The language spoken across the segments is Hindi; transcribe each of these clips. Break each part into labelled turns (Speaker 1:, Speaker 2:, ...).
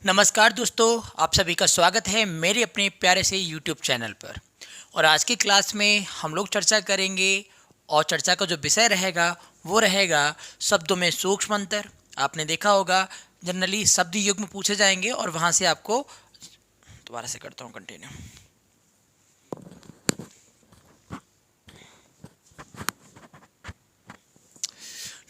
Speaker 1: नमस्कार दोस्तों, आप सभी का स्वागत है मेरे अपने प्यारे से YouTube चैनल पर। और आज की क्लास में हम लोग चर्चा करेंगे और चर्चा का जो विषय रहेगा वो रहेगा शब्दों में सूक्ष्म अंतर। आपने देखा होगा जनरली शब्द युग्म पूछे जाएंगे और वहाँ से आपको दोबारा से करता हूँ कंटिन्यू।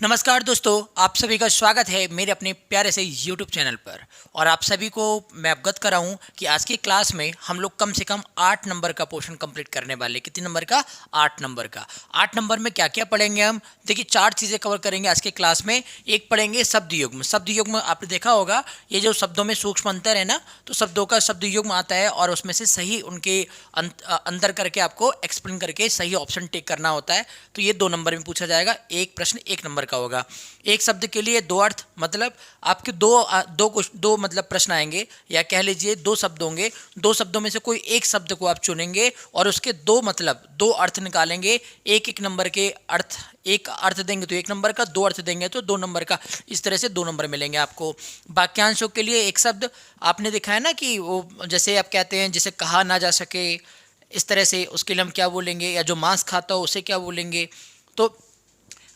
Speaker 1: नमस्कार दोस्तों, आप सभी का स्वागत है मेरे अपने प्यारे से YouTube चैनल पर। और आप सभी को मैं अवगत कराऊं कि आज की क्लास में हम लोग कम से कम 8 नंबर का पोर्शन कंप्लीट करने वाले। कितने नंबर का? 8 नंबर का। 8 नंबर में क्या क्या पढ़ेंगे हम? देखिए, 4 चीज़ें कवर करेंगे आज के क्लास में। एक पढ़ेंगे शब्द युग्म। शब्द युग्म आपने देखा होगा, ये जो शब्दों में सूक्ष्म अंतर है ना, तो शब्दों का शब्द युग्म आता है और उसमें से सही उनके अंतर करके आपको एक्सप्लेन करके सही ऑप्शन टिक करना होता है। तो ये 2 नंबर में पूछा जाएगा। एक प्रश्न 1 नंबर का होगा। एक शब्द के लिए 2 अर्थ, मतलब आपके दो मतलब प्रश्न आएंगे, या कह लीजिए 2 शब्द होंगे। 2 शब्दों में से कोई एक शब्द को आप चुनेंगे और उसके 2 मतलब 2 अर्थ निकालेंगे। एक नंबर के अर्थ, एक अर्थ देंगे तो 1 नंबर का, 2 अर्थ देंगे तो 2 नंबर का। इस तरह से 2 नंबर मिलेंगे आपको। वाक्यांशों के लिए एक शब्द आपने देखा है ना कि वो जैसे आप कहते हैं जिसे कहा ना जा सके, इस तरह से उसके लिए हम क्या बोलेंगे, या जो मांस खाता हो उसे क्या बोलेंगे। तो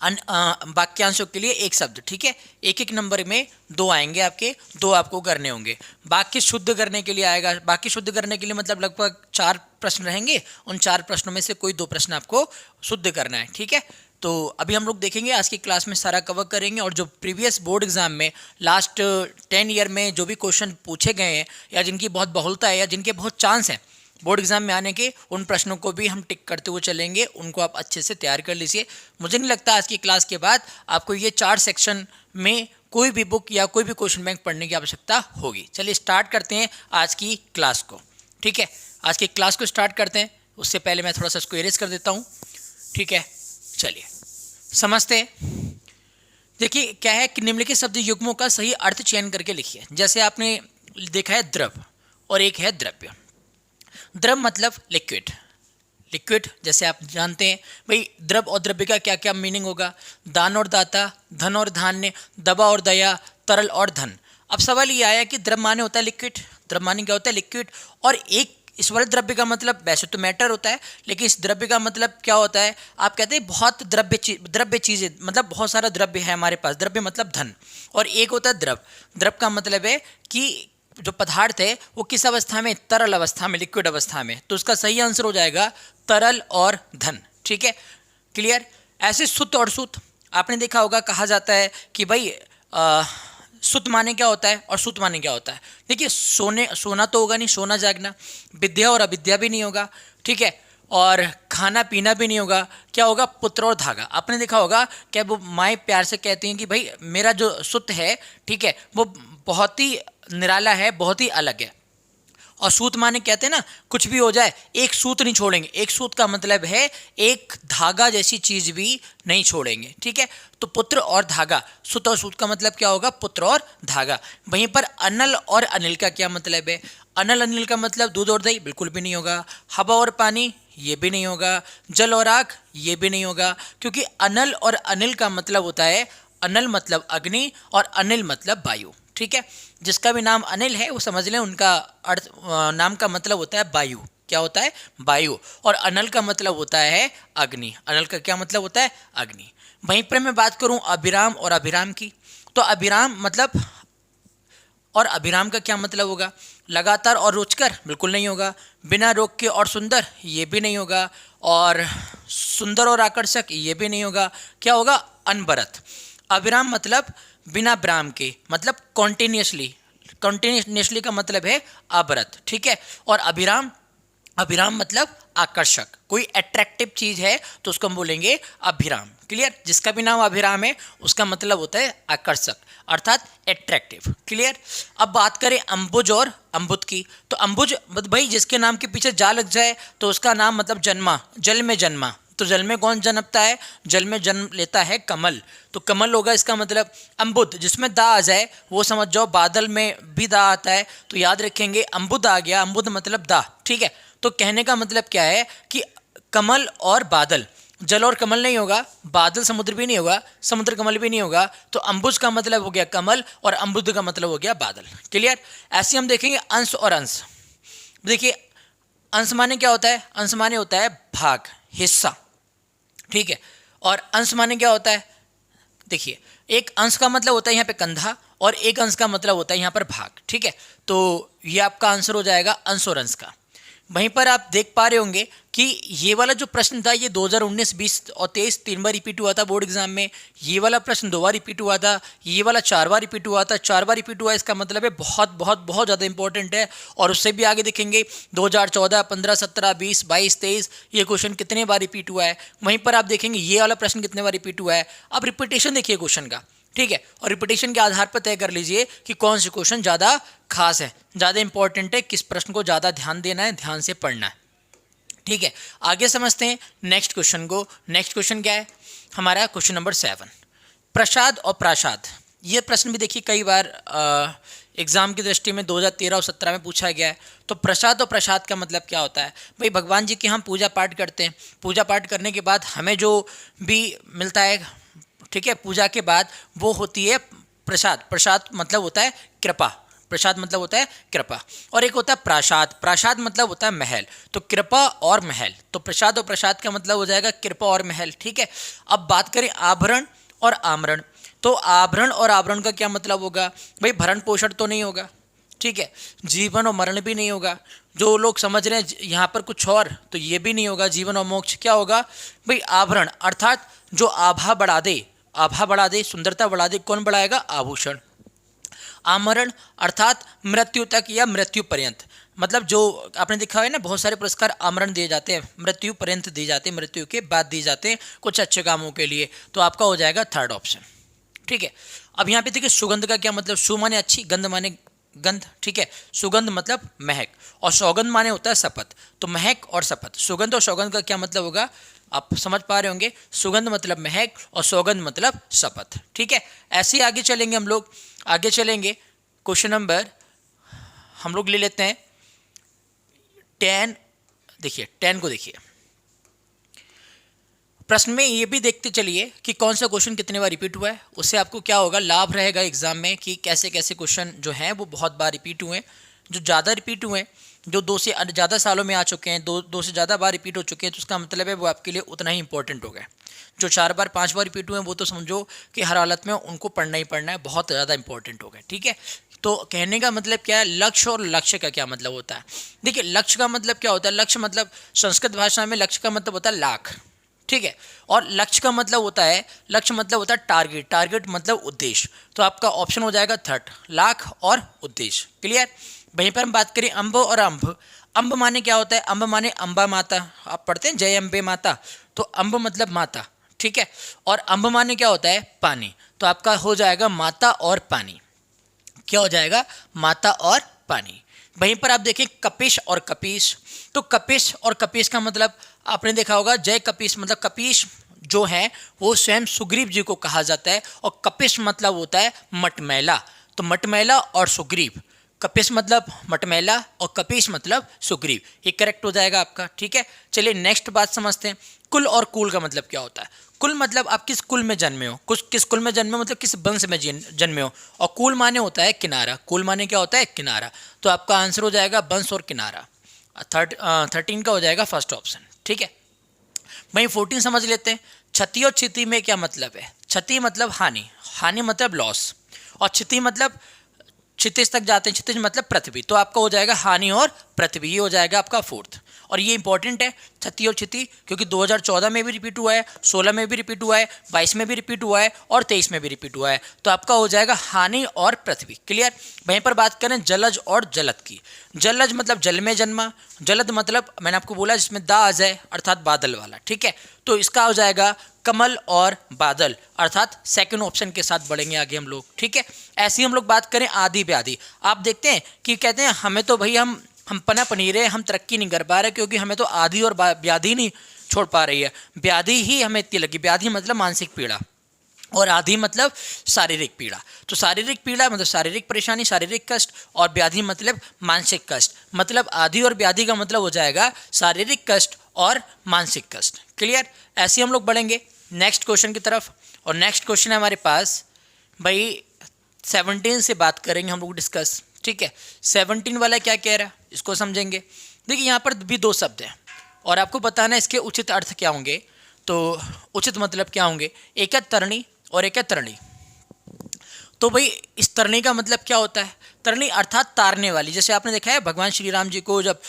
Speaker 1: वाक्यांशों के लिए एक शब्द, ठीक है। एक नंबर में 2 आएंगे आपके, 2 आपको करने होंगे। वाक्य शुद्ध करने के लिए आएगा। वाक्य शुद्ध करने के लिए मतलब लगभग 4 प्रश्न रहेंगे। उन 4 प्रश्नों में से कोई 2 प्रश्न आपको शुद्ध करना है, ठीक है। तो अभी हम लोग देखेंगे, आज की क्लास में सारा कवर करेंगे। और जो प्रीवियस बोर्ड एग्जाम में लास्ट 10 ईयर में जो भी क्वेश्चन पूछे गए हैं, या जिनकी बहुत बहुलता है, या जिनके बहुत चांस हैं बोर्ड एग्जाम में आने के, उन प्रश्नों को भी हम टिक करते हुए चलेंगे। उनको आप अच्छे से तैयार कर लीजिए। मुझे नहीं लगता आज की क्लास के बाद आपको ये 4 सेक्शन में कोई भी बुक या कोई भी क्वेश्चन बैंक पढ़ने की आवश्यकता होगी। चलिए स्टार्ट करते हैं आज की क्लास को, ठीक है। आज की क्लास को स्टार्ट करते हैं। उससे पहले मैं थोड़ा सा इसको इरेज कर देता हूँ, ठीक है। चलिए समझते हैं। देखिए क्या है कि निम्नलिखित शब्द युग्मों का सही अर्थ चयन करके लिखिए। जैसे आपने देखा है द्रव और एक है द्रव्य। द्रव मतलब लिक्विड। लिक्विड जैसे आप जानते हैं भाई, द्रव और द्रव्य का क्या क्या मीनिंग होगा। दान और दाता, धन और धान्य, दवा और दया, तरल और धन। अब सवाल ये आया कि द्रव माने होता है लिक्विड। द्रव माने क्या होता है? लिक्विड। और एक इस वाले द्रव्य का मतलब वैसे तो मैटर होता है, लेकिन इस द्रव्य का मतलब क्या होता है? आप कहते हैं बहुत द्रव्य चीज़ें, मतलब बहुत सारा द्रव्य है हमारे पास। द्रव्य मतलब धन। और एक होता है द्रव। द्रव का मतलब है कि जो पदार्थ है वो किस अवस्था में? तरल अवस्था में, लिक्विड अवस्था में। तो उसका सही आंसर हो जाएगा तरल और धन, ठीक है। क्लियर। ऐसे सुत और सुत आपने देखा होगा, कहा जाता है कि भाई सुत माने क्या होता है और सुत माने क्या होता है। देखिए, सोना तो होगा नहीं, सोना जागना। विद्या और अविद्या भी नहीं होगा, ठीक है। और खाना पीना भी नहीं होगा। क्या होगा? पुत्र और धागा। आपने देखा होगा क्या वो माएँ प्यार से कहती हैं कि भाई मेरा जो सुत है, ठीक है, वो बहुत ही निराला है, बहुत ही अलग है। और सूत माने कहते हैं ना, कुछ भी हो जाए एक सूत नहीं छोड़ेंगे। एक सूत का मतलब है एक धागा जैसी चीज भी नहीं छोड़ेंगे, ठीक है। तो पुत्र और धागा, सुत और सूत का मतलब क्या होगा? पुत्र और धागा। वहीं पर अनल और अनिल का क्या मतलब है? अनल अनिल का मतलब दूध और दही, बिल्कुल भी नहीं होगा। हवा और पानी, ये भी नहीं होगा। जल और आग, ये भी नहीं होगा। क्योंकि अनल और अनिल का मतलब होता है, अनल मतलब अग्नि और अनिल मतलब वायु, ठीक है। जिसका भी नाम अनिल है वो समझ लें उनका अर्थ, नाम का मतलब होता है वायु। क्या होता है? वायु। और अनल का मतलब होता है अग्नि। अनल का क्या मतलब होता है? अग्नि। वहीं पर मैं बात करूं अभिराम और अभिराम की, तो अभिराम मतलब, और अभिराम का क्या मतलब होगा? लगातार और रुचकर, बिल्कुल नहीं होगा। बिना रोक के और सुंदर, ये भी नहीं होगा। और सुंदर और आकर्षक, ये भी नहीं होगा। क्या होगा? अनवरत। अविराम मतलब बिना विराम के, मतलब कॉन्टिन्यूसली। कॉन्टिन्यूसली का मतलब है अवरत, ठीक है। और अभिराम, अभिराम मतलब आकर्षक, कोई अट्रैक्टिव चीज है तो उसको हम बोलेंगे अभिराम। क्लियर। जिसका भी नाम अभिराम है उसका मतलब होता है आकर्षक, अर्थात अट्रैक्टिव। क्लियर। अब बात करें अंबुज और अम्बुज की, तो अंबुज भाई जिसके नाम के पीछे जा लग जाए तो उसका नाम मतलब जन्मा, जल में जन्मा। तो जल में कौन जन्मता है? जल में जन्म लेता है कमल। तो कमल होगा इसका मतलब। अम्बुद जिसमें दा आ जाए वो समझ जाओ बादल में भी दा आता है, तो याद रखेंगे अम्बुद आ गया, अम्बुद मतलब दा, ठीक है। तो कहने का मतलब क्या है कि कमल और बादल जल और कमल नहीं होगा, बादल समुद्र भी नहीं होगा, समुद्र कमल भी नहीं होगा, तो अंबुज का मतलब हो गया कमल और अम्बुद का मतलब हो गया बादल। क्लियर। ऐसे हम देखेंगे अंश और अंश। देखिए अंश माने क्या होता है, अंश माने होता है भाग, हिस्सा, ठीक है। और अंश माने क्या होता है, देखिए एक अंश का मतलब होता है यहाँ पे कंधा और एक अंश का मतलब होता है यहाँ पर भाग, ठीक है। तो ये आपका आंसर हो जाएगा अंश और अंश का। वहीं पर आप देख पा रहे होंगे कि ये वाला जो प्रश्न था ये 2019, 20 और 23 3 बार रिपीट हुआ था बोर्ड एग्जाम में। ये वाला प्रश्न 2 बार रिपीट हुआ था, ये वाला 4 बार रिपीट हुआ था। 4 बार रिपीट हुआ, इसका मतलब है बहुत बहुत बहुत ज़्यादा इंपॉर्टेंट है। और उससे भी आगे देखेंगे 2014, 15, 17, 20, 22, 23 ये क्वेश्चन कितने बार रिपीट हुआ है। वहीं पर आप देखेंगे ये वाला प्रश्न कितने बार रिपीट हुआ है। अब रिपीटेशन देखिए क्वेश्चन का, ठीक है। और रिपीटेशन के आधार पर तय कर लीजिए कि कौन से क्वेश्चन ज़्यादा खास है, ज़्यादा इंपॉर्टेंट है, किस प्रश्न को ज़्यादा ध्यान देना है, ध्यान से पढ़ना है, ठीक है। आगे समझते हैं नेक्स्ट क्वेश्चन को। नेक्स्ट क्वेश्चन क्या है हमारा, क्वेश्चन नंबर 7, प्रसाद और प्रासाद। ये प्रश्न भी देखिए कई बार एग्जाम की दृष्टि में 2013 और 17 में पूछा गया है। तो प्रसाद और प्रसाद का मतलब क्या होता है भाई, भगवान जी की हम पूजा पाठ करते हैं, पूजा पाठ करने के बाद हमें जो भी मिलता है, ठीक है, पूजा के बाद वो होती है प्रसाद। प्रसाद मतलब होता है कृपा, प्रसाद मतलब होता है कृपा। और एक होता है प्रासाद, प्रासाद मतलब होता है महल। तो कृपा और महल, तो प्रसाद और प्रसाद का मतलब हो जाएगा कृपा और महल, ठीक है। अब बात करें आभरण और आमरण, तो आभरण और आभरण का क्या मतलब होगा भाई, भरण पोषण तो नहीं होगा, ठीक है, जीवन और मरण भी नहीं होगा। जो लोग समझ रहे हैं यहाँ पर कुछ और, तो ये भी नहीं होगा, जीवन और मोक्ष। क्या होगा भाई, आभरण अर्थात जो आभा बढ़ा दे, आभा बढ़ा दे, सुंदरता बढ़ा दे, कौन बढ़ाएगा, आभूषण। आमरण अर्थात मृत्यु तक या मृत्यु पर्यंत, मतलब जो आपने देखा है ना बहुत सारे पुरस्कार आमरण दिए जाते हैं, मृत्यु पर्यंत दिए जाते हैं, मृत्यु के बाद दिए जाते हैं कुछ अच्छे कामों के लिए। तो आपका हो जाएगा थर्ड ऑप्शन, ठीक है। अब यहाँ पे देखिए सुगंध का क्या मतलब, सु माने अच्छी, गंध माने गंध, ठीक है। सुगंध मतलब महक और सौगंध माने होता है शपथ। तो महक और शपथ, सुगंध और सौगंध का क्या मतलब होगा आप समझ पा रहे होंगे, सुगंध मतलब महक और सौगंध मतलब शपथ, ठीक है। ऐसे ही आगे चलेंगे हम लोग, आगे चलेंगे क्वेश्चन नंबर हम लोग ले लेते हैं 10। देखिए 10 को देखिए, प्रश्न में ये भी देखते चलिए कि कौन सा क्वेश्चन कितने बार रिपीट हुआ है, उससे आपको क्या होगा लाभ रहेगा एग्जाम में कि कैसे कैसे क्वेश्चन जो हैं वो बहुत बार रिपीट हुए हैं। जो ज़्यादा रिपीट हुए हैं, जो 2 से ज़्यादा सालों में आ चुके हैं, दो से ज़्यादा बार रिपीट हो चुके हैं, तो उसका मतलब है वो आपके लिए उतना ही इंपॉर्टेंट हो गया। जो 4 बार 5 बार रिपीट हुए हैं वो तो समझो कि हर हालत में उनको पढ़ना ही पढ़ना है, बहुत ज़्यादा इंपॉर्टेंट हो गया, ठीक है। तो कहने का मतलब क्या है, लक्ष्य और लक्ष्य का क्या मतलब होता है। देखिए लक्ष्य का मतलब क्या होता है, लक्ष्य मतलब संस्कृत भाषा में लक्ष्य का मतलब होता है लाख, ठीक है। और लक्ष्य का मतलब होता है, लक्ष्य मतलब होता है टारगेट, टारगेट मतलब उद्देश्य। तो आपका ऑप्शन हो जाएगा थर्ड, लाख और उद्देश्य, क्लियर। वहीं पर हम बात करें अम्ब और अम्भ, अम्ब माने क्या होता है, अम्ब माने अम्बा माता, आप पढ़ते हैं जय अम्बे माता, तो अम्ब मतलब माता, ठीक है। और अम्ब माने क्या होता है, पानी, तो आपका हो जाएगा माता और पानी। क्या हो जाएगा, माता और पानी। वहीं पर आप देखें कपिश और कपीश, तो कपिश और कपीश का मतलब आपने देखा होगा, जय कपीश मतलब कपीश जो है वो स्वयं सुग्रीव जी को कहा जाता है, और कपिश मतलब होता है मटमैला। तो मटमैला और सुग्रीव, कपिश मतलब मटमैला और कपीश मतलब सुग्रीव, ये करेक्ट हो जाएगा आपका, ठीक है। चलिए नेक्स्ट बात समझते हैं, कुल और कुल का मतलब क्या होता है। कुल मतलब आप किस कुल में जन्मे हो, किस कुल में जन्मे हो मतलब किस वंश में जन्मे हो, और कुल माने होता है किनारा, कुल माने क्या होता है किनारा। तो आपका आंसर हो जाएगा वंश और किनारा। 13 का हो जाएगा फर्स्ट ऑप्शन, ठीक है। वहीं 14 समझ लेते हैं, क्षति और क्षति में क्या मतलब है। क्षति मतलब हानि, हानि मतलब लॉस, और क्षति मतलब क्षितिज तक जाते हैं, क्षितिज मतलब पृथ्वी। तो आपका हो जाएगा हानि और पृथ्वी, ये हो जाएगा आपका फोर्थ। और ये इंपॉर्टेंट है क्षति और क्षति, क्योंकि 2014 में भी रिपीट हुआ है, 16 में भी रिपीट हुआ है, 22 में भी रिपीट हुआ है और 23 में भी रिपीट हुआ है। तो आपका हो जाएगा हानि और पृथ्वी, क्लियर। वहीं पर बात करें जलज और जलद की, जलज मतलब जल में जन्मा, जलद मतलब मैंने आपको बोला जिसमें दा आ जाए अर्थात बादल वाला, ठीक है। तो इसका हो जाएगा कमल और बादल, अर्थात सेकंड ऑप्शन के साथ बढ़ेंगे आगे हम लोग, ठीक है। ऐसे ही हम लोग बात करें आदि व्याधि, आप देखते हैं कि कहते हैं हमें तो भाई हम पना पनी रहे, हम तरक्की नहीं कर पा रहे, क्योंकि हमें तो आदि और व्याधि नहीं छोड़ पा रही है, व्याधि ही हमें इतनी लगी। व्याधि मतलब मानसिक पीड़ा और आदि मतलब शारीरिक पीड़ा। तो शारीरिक पीड़ा मतलब शारीरिक परेशानी, शारीरिक कष्ट, और व्याधि मतलब मानसिक कष्ट। मतलब आदि और व्याधि का मतलब हो जाएगा शारीरिक कष्ट और मानसिक कष्ट, क्लियर? ऐसे ही हम लोग बढ़ेंगे नेक्स्ट क्वेश्चन की तरफ। और नेक्स्ट क्वेश्चन है हमारे पास भाई 17 से बात करेंगे हम लोग डिस्कस, ठीक है। 17 वाला क्या कह रहा है इसको समझेंगे। देखिए यहाँ पर भी दो शब्द हैं और आपको बताना है इसके उचित अर्थ क्या होंगे। तो उचित मतलब क्या होंगे, एक है तरणी और एक है तरणी। तो भाई इस तरणी का मतलब क्या होता है, तरणी अर्थात तारने वाली। जैसे आपने देखा है भगवान श्री राम जी को जब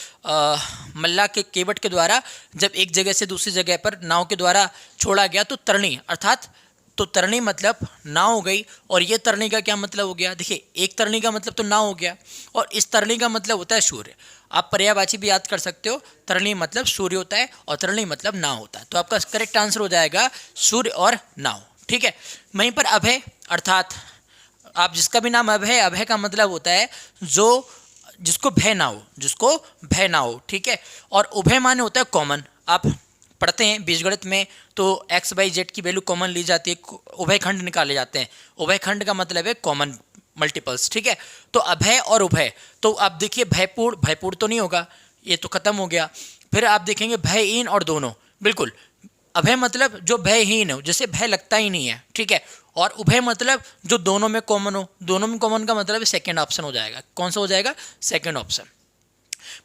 Speaker 1: मल्लाह के केवट के द्वारा जब एक जगह से दूसरी जगह पर नाव के द्वारा छोड़ा गया तो तरणी अर्थात, तो तरणी मतलब नाव हो गई। और ये तरणी का क्या मतलब हो गया, देखिए एक तरणी का मतलब तो नाव हो गया और इस तरणी का मतलब होता है सूर्य। आप पर्यायवाची भी याद कर सकते हो, तरणी मतलब सूर्य होता है और तरणी मतलब नाव होता है। तो आपका करेक्ट आंसर हो जाएगा सूर्य और नाव, ठीक है। वहीं पर अभय अर्थात आप जिसका भी नाम अभय, अभय का मतलब होता है जो जिसको भय ना हो, जिसको भय ना हो, ठीक है। और उभय माने होता है कॉमन। आप पढ़ते हैं बीजगणित में तो एक्स बाई जेड की वैल्यू कॉमन ली जाती है, उभय खंड निकाले जाते हैं। उभय खंड का मतलब है कॉमन मल्टीपल्स, ठीक है। तो अभय और उभय, तो आप देखिए भयपूर्ण, भयपूर्ण तो नहीं होगा, ये तो खत्म हो गया। फिर आप देखेंगे भयहीन और दोनों, बिल्कुल। अभय मतलब जो भयहीन हो, जिसे भय लगता ही नहीं है, ठीक है। और उभय मतलब जो दोनों में कॉमन हो। दोनों में कॉमन का मतलब सेकंड ऑप्शन हो जाएगा। कौन सा हो जाएगा, सेकंड ऑप्शन।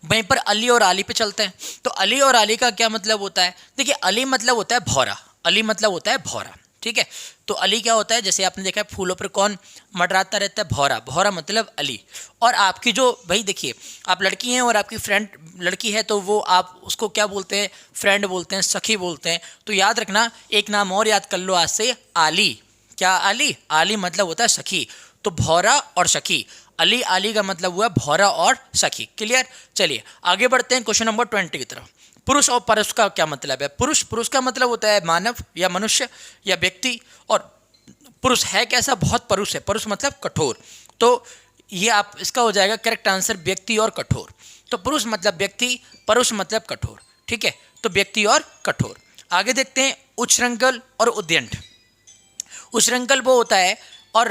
Speaker 1: वहीं पर अली और आली पे चलते हैं। तो अली और आली का क्या मतलब होता है, देखिए अली मतलब होता है भौरा, अली मतलब होता है भौरा, ठीक है। तो अली क्या होता है, जैसे आपने देखा है फूलों पर कौन मंडराता रहता है, भौरा। भौरा मतलब अली। और आपकी जो भाई देखिए आप लड़की हैं और आपकी फ्रेंड लड़की है तो वो आप उसको क्या बोलते हैं, फ्रेंड बोलते हैं, सखी बोलते हैं। तो याद रखना एक नाम और याद कर लो आज से, आली। क्या आली, आली मतलब होता है सखी। तो भौरा और सखी, अली आली का मतलब हुआ भौरा और सखी, क्लियर। चलिए आगे बढ़ते हैं क्वेश्चन नंबर 20 की तरफ। पुरुष और परुष का क्या मतलब है, पुरुष, पुरुष का मतलब होता है मानव या मनुष्य या व्यक्ति। और पुरुष है कैसा, बहुत परुष है, परुष मतलब कठोर। तो ये आप इसका हो जाएगा करेक्ट आंसर व्यक्ति और कठोर। तो पुरुष मतलब व्यक्ति, परुष मतलब कठोर, ठीक है। तो व्यक्ति और कठोर। आगे देखते हैं उच्छृंखल और उद्यंठ। उच्छृंखल वो होता है, और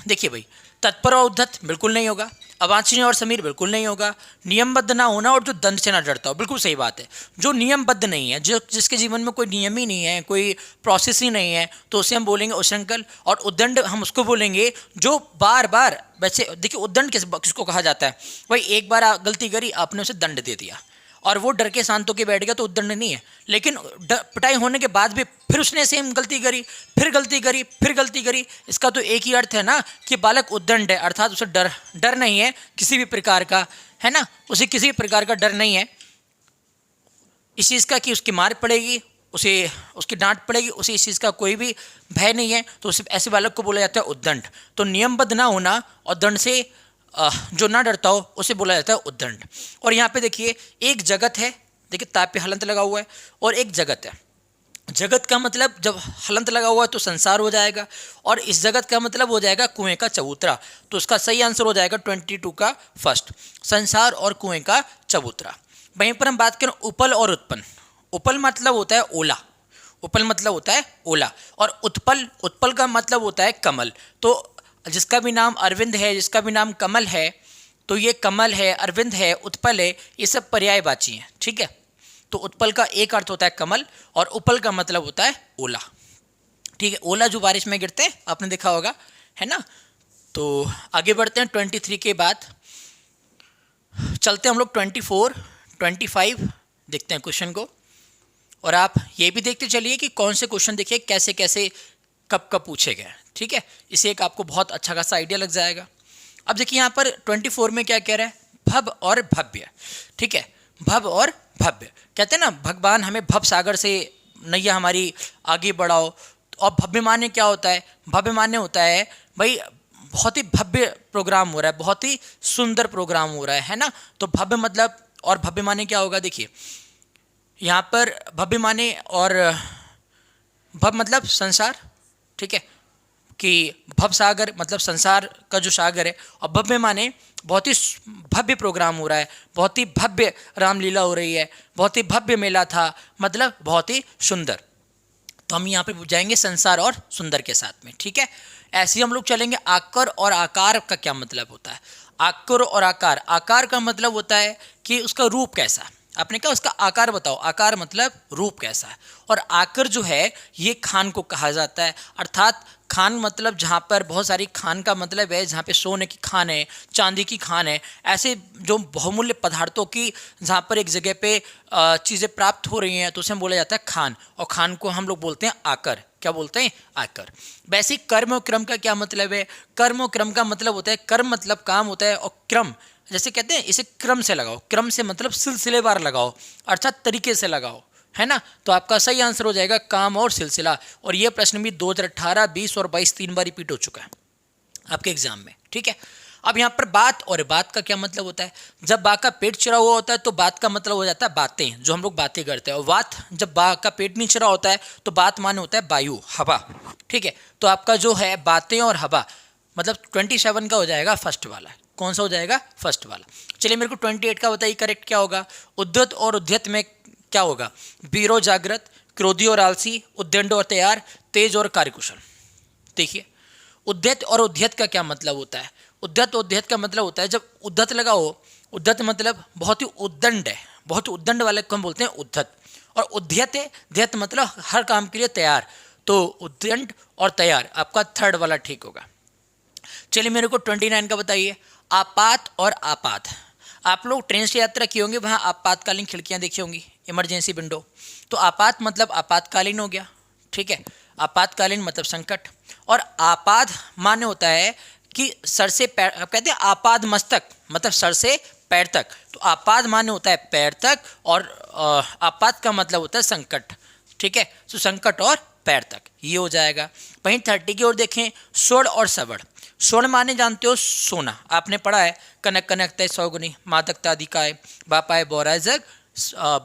Speaker 1: देखिए भाई तत्पर और उद्धत बिल्कुल नहीं होगा, अवांछनीय और समीर बिल्कुल नहीं होगा, नियमबद्ध ना होना और जो दंड से ना डरता हो, बिल्कुल सही बात है। जो नियमबद्ध नहीं है, जो जिसके जीवन में कोई नियम ही नहीं है, कोई प्रोसेस ही नहीं है, तो उसे हम बोलेंगे उच्छृंखल। और उद्दंड हम उसको बोलेंगे जो बार बार, वैसे देखिए उद्दंड किसको कहा जाता है, भाई एक बार गलती करी आपने उसे दंड दे दिया और वो डर के शांत होकर बैठ गया तो उद्दंड नहीं है। लेकिन पिटाई होने के बाद भी फिर उसने सेम गलती करी, फिर गलती करी, फिर गलती करी, इसका तो एक ही अर्थ है ना कि बालक उद्दंड है, अर्थात उसे डर नहीं है किसी भी प्रकार का, है ना, उसे किसी भी प्रकार का डर नहीं है इस चीज़ का कि उसकी मार पड़ेगी, उसे उसकी डांट पड़ेगी, उसे इस चीज़ का कोई भी भय नहीं है, तो उसे ऐसे बालक को बोला जाता है उद्दंड। तो नियमबद्ध ना होना और दंड से जो ना डरता हो उसे बोला जाता है उद्दंड। और यहाँ पे देखिए एक जगत है, देखिए ताप पे हलंत लगा हुआ है, और एक जगत है। जगत का मतलब जब हलंत लगा हुआ है तो संसार हो जाएगा, और इस जगत का मतलब हो जाएगा कुएं का चबूतरा। तो उसका सही आंसर हो जाएगा 22 का फर्स्ट, संसार और कुएं का चबूतरा। वहीं पर हम बात करें उपल और उत्पन्न। उपल मतलब होता है ओला, उपल मतलब होता है ओला, और उत्पल, उत्पल का मतलब होता है कमल। तो जिसका भी नाम अरविंद है, जिसका भी नाम कमल है, तो ये कमल है, अरविंद है, उत्पल है, ये सब पर्यायवाची हैं, ठीक है। तो उत्पल का एक अर्थ होता है कमल और उपल का मतलब होता है ओला, ठीक है। ओला जो बारिश में गिरते हैं आपने देखा होगा, है ना। तो आगे बढ़ते हैं 23 के बाद चलते हैं हम लोग 24, 25 देखते हैं क्वेश्चन को। और आप ये भी देखते चलिए कि कौन से क्वेश्चन देखिए कैसे कैसे कब कब पूछे गए, ठीक है। इसे एक आपको बहुत अच्छा खासा आइडिया लग जाएगा। अब देखिए यहाँ पर 24 में क्या कह रहा है, भव और भव्य, ठीक है। भव और भव्य कहते हैं ना, भगवान हमें भव सागर से नैया हमारी आगे बढ़ाओ। और भव्य माने क्या होता है, भव्य माने होता है भाई बहुत ही भव्य प्रोग्राम हो रहा है, बहुत ही सुंदर प्रोग्राम हो रहा है ना। तो भव्य मतलब, और भव्य माने क्या होगा, देखिए यहाँ पर भव्य माने, और भव मतलब संसार, ठीक है, कि भव सागर मतलब संसार का जो सागर है, और भव्य माने बहुत ही भव्य प्रोग्राम हो रहा है, बहुत ही भव्य रामलीला हो रही है, बहुत ही भव्य मेला था, मतलब बहुत ही सुंदर। तो हम यहाँ पे जाएंगे संसार और सुंदर के साथ में, ठीक है। ऐसे ही हम लोग चलेंगे आकर और आकार का क्या मतलब होता है। आकर और आकार, आकार का मतलब होता है कि उसका रूप कैसा, आपने कहा उसका आकार बताओ, आकार मतलब रूप कैसा है। और आकर जो है ये खान को कहा जाता है, अर्थात खान मतलब जहाँ पर बहुत सारी, खान का मतलब है जहाँ पे सोने की खान है, चांदी की खान है, ऐसे जो बहुमूल्य पदार्थों की जहाँ पर एक जगह पे चीज़ें प्राप्त हो रही हैं तो उसे हम बोला जाता है खान, और खान को हम लोग बोलते हैं आकर। क्या बोलते हैं? आकर। वैसे ही कर्म और क्रम का क्या मतलब है? कर्म और क्रम का मतलब होता है, कर्म मतलब काम होता है, और क्रम जैसे कहते हैं इसे क्रम से लगाओ, क्रम से मतलब सिलसिलेवार लगाओ, अर्थात तरीके से लगाओ, है ना। तो आपका सही आंसर हो जाएगा काम और सिलसिला। और ये प्रश्न भी 2018, 20 और 22 3 बार रिपीट हो चुका है आपके एग्जाम में, ठीक है। अब यहाँ पर बात, और बात का क्या मतलब होता है? जब बा का पेट चिरा हुआ होता है तो बात का मतलब हो जाता है बातें, जो हम लोग बातें करते हैं। और बात, जब बा का पेट नहीं चिरा होता है तो बात माने होता है वायु, हवा, ठीक है। तो आपका जो है बातें और हवा मतलब 27 का हो जाएगा फर्स्ट वाला। कौन सा हो जाएगा? फर्स्ट वाला। चलिए मेरे को 28 का बताइए करेक्ट क्या होगा। उद्यत और उद्यत में क्या होगा? बीरो जागृत, क्रोधी और आलसी, उद्दंड और तैयार, तेज और कार्यकुशल। देखिए उद्यत और उद्यत का क्या मतलब होता है? उद्यत उद्यत का मतलब होता है जब उद्यत लगा हो, उद्यत मतलब बहुत ही उद्दंड है, बहुत ही उद्दंड वाले को हम बोलते हैं उद्यत। और उद्यत है, उद्यत मतलब हर काम के लिए तैयार, तो उद्दंड और तैयार आपका थर्ड वाला ठीक होगा। चलिए मेरे को 29 का बताइए। आपात और आपात। आप लोग ट्रेन से यात्रा किए होंगे, वहाँ आपातकालीन खिड़कियाँ देखी होंगी, इमरजेंसी विंडो। तो आपात मतलब आपातकालीन हो गया, ठीक है। आपातकालीन मतलब संकट। और आपाद माने होता है कि सर से पैर, आप कहते हैं आपाद मस्तक मतलब सर से पैर तक, तो आपाद माने होता है पैर तक, और आपात का मतलब होता है संकट, ठीक है। तो संकट और पैर तक ये हो जाएगा। वहीं 30 की ओर देखें, स्वर्ण और सवर्ण। स्वर्ण माने जानते हो सोना, आपने पढ़ा है कनक कनक तय सौगुनी, मादकता अधिकाय, बापाए बोराय जग,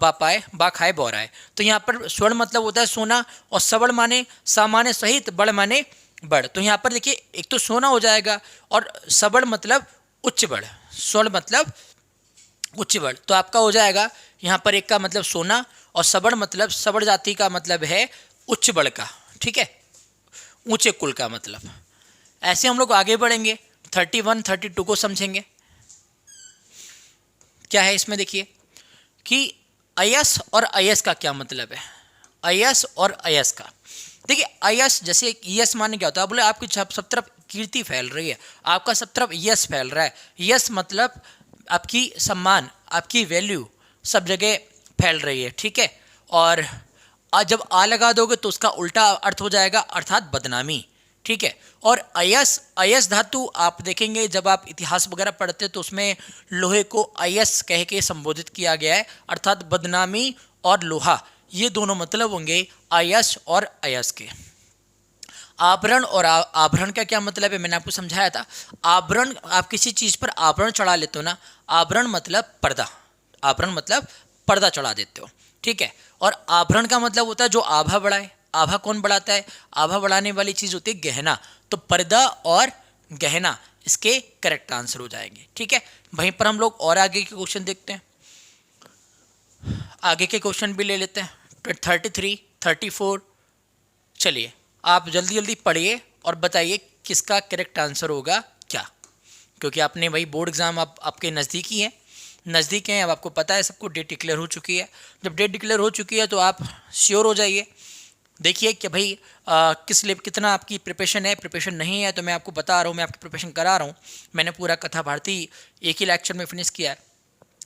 Speaker 1: बापाए बाखाए बोराय। तो यहाँ पर स्वर्ण मतलब होता है सोना, और सवर्ण माने सामान्य सहित, बड़ माने बड़। तो यहाँ पर देखिए एक तो सोना हो जाएगा, और सबड़ मतलब उच्च बड़, स्वर्ण मतलब उच्च बड़। तो आपका हो जाएगा यहाँ पर एक का मतलब सोना, और सबड़ मतलब सबड़ जाति का मतलब है उच्च बड़ का, ठीक है, ऊंचे कुल का मतलब। ऐसे हम लोग आगे बढ़ेंगे, 31, 32 को समझेंगे। क्या है इसमें देखिए कि अयस और अयस का क्या मतलब है। अयस और अयस का देखिए, अयस जैसे यस माने क्या होता है, बोले आपकी सब तरफ कीर्ति फैल रही है, आपका सब तरफ यश फैल रहा है। यश मतलब आपकी सम्मान, आपकी वैल्यू सब जगह फैल रही है, ठीक है। और जब आ लगा दोगे तो उसका उल्टा अर्थ हो जाएगा, अर्थात बदनामी, ठीक है। और अयस, अयस धातु आप देखेंगे जब आप इतिहास वगैरह पढ़ते हैं तो उसमें लोहे को अयस कह के संबोधित किया गया है, अर्थात बदनामी और लोहा, ये दोनों मतलब होंगे अयस और अयस के। आभरण और आभरण का क्या मतलब है, मैंने आपको समझाया था। आभरण, आप किसी चीज़ पर आभरण चढ़ा लेते हो ना, आभरण मतलब पर्दा, आभरण मतलब पर्दा चढ़ा देते हो, ठीक है। और आभरण का मतलब होता है जो आभा बढ़ाए। आभा कौन बढ़ाता है? आभा बढ़ाने वाली चीज़ होती है गहना। तो पर्दा और गहना इसके करेक्ट आंसर हो जाएंगे, ठीक है। वहीं पर हम लोग और आगे के क्वेश्चन देखते हैं, आगे के क्वेश्चन भी ले लेते हैं। 33, 34। चलिए आप जल्दी जल्दी पढ़िए और बताइए किसका करेक्ट आंसर होगा क्या, क्योंकि आपने वही बोर्ड एग्ज़ाम आपके नज़दीक ही है, नज़दीक हैं। अब आपको पता है सबको डेट डिक्लेयर हो चुकी है। जब डेट डिक्लेयर हो चुकी है तो आप श्योर हो जाइए, देखिए कि भाई किस लिए कितना आपकी प्रिपरेशन है, प्रिपरेशन नहीं है तो मैं आपको बता रहा हूँ, मैं आपकी प्रिपरेशन करा रहा हूँ। मैंने पूरा कथा भारती एक ही लेक्चर में फिनिश किया है,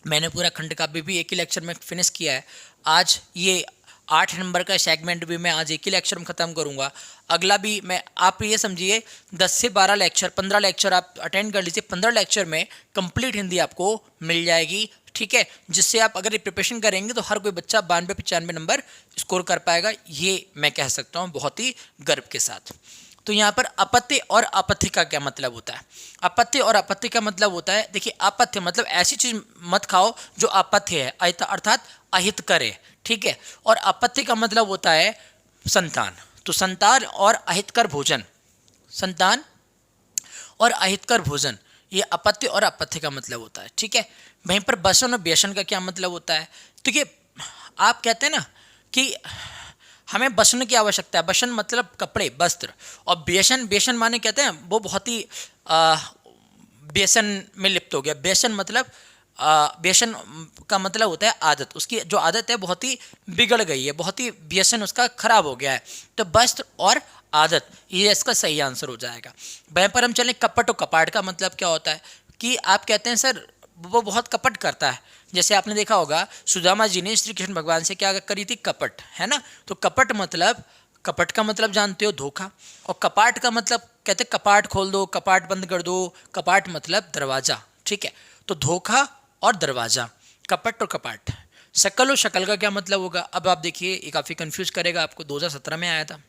Speaker 1: मैंने पूरा खंड काव्य भी एक ही लेक्चर में फिनिश किया है। आज ये 8 नंबर का सेगमेंट भी मैं आज एक ही लेक्चर में ख़त्म करूँगा। अगला भी मैं, आप ये समझिए 10 से 12 लेक्चर, 15 लेक्चर आप अटेंड कर लीजिए। 15 लेक्चर में कंप्लीट हिंदी आपको मिल जाएगी, ठीक है, जिससे आप अगर ये प्रिपरेशन करेंगे तो हर कोई बच्चा 92-95 नंबर स्कोर कर पाएगा, ये मैं कह सकता हूँ बहुत ही गर्व के साथ। तो यहाँ पर अपत्य और अपत्य का क्या मतलब होता है? अपत्य और अपत्य का मतलब होता है, देखिए अपत्य मतलब ऐसी चीज़ मत खाओ जो अपत्य है, अर्थात अहित करे, ठीक है। और अपत्य का मतलब होता है संतान। तो संतान और अहितकर भोजन, संतान और अहितकर भोजन, ये अपत्य और अपत्य का मतलब होता है, ठीक है। वहीं पर बसन और व्यसन का क्या मतलब होता है? देखिए आप कहते हैं ना कि हमें बसन की आवश्यकता है, बसन मतलब कपड़े, वस्त्र, और व्यसन, व्यसन माने कहते हैं वो बहुत ही व्यसन में लिप्त हो गया। व्यसन मतलब व्यसन का मतलब होता है आदत, उसकी जो आदत है बहुत ही बिगड़ गई है, बहुत ही व्यसन उसका खराब हो गया है। तो वस्त्र और आदत, ये इसका सही आंसर हो जाएगा। वहीं पर हम चलें कपट और कपाट का मतलब क्या होता है कि आप कहते हैं सर वो बहुत कपट करता है। जैसे आपने देखा होगा सुदामा जी ने श्री कृष्ण भगवान से क्या करी थी, कपट, है ना। तो कपट मतलब, कपट का मतलब जानते हो धोखा, और कपाट का मतलब कहते कपाट खोल दो, कपाट बंद कर दो, कपाट मतलब दरवाजा, ठीक है। तो धोखा और दरवाजा, कपट और कपाट। शकल और शकल का क्या मतलब होगा, अब आप देखिए ये काफ़ी कंफ्यूज करेगा आपको, 2017 में आया था।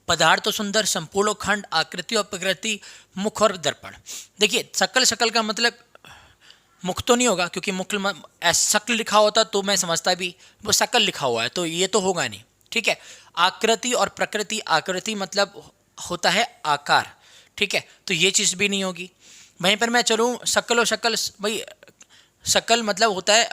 Speaker 1: पदार्थ तो सुंदर, संपूर्ण और खंड, आकृति और प्रकृति, मुख और दर्पण। देखिए शकल, शकल का मतलब मुख तो नहीं होगा, क्योंकि मुख शक्ल लिखा होता तो मैं समझता भी, वो शकल लिखा हुआ है तो ये तो होगा नहीं, ठीक है। आकृति और प्रकृति, आकृति मतलब होता है आकार, ठीक है, तो ये चीज़ भी नहीं होगी। वहीं पर मैं चलूँ शकल और शकल, भाई शकल मतलब होता है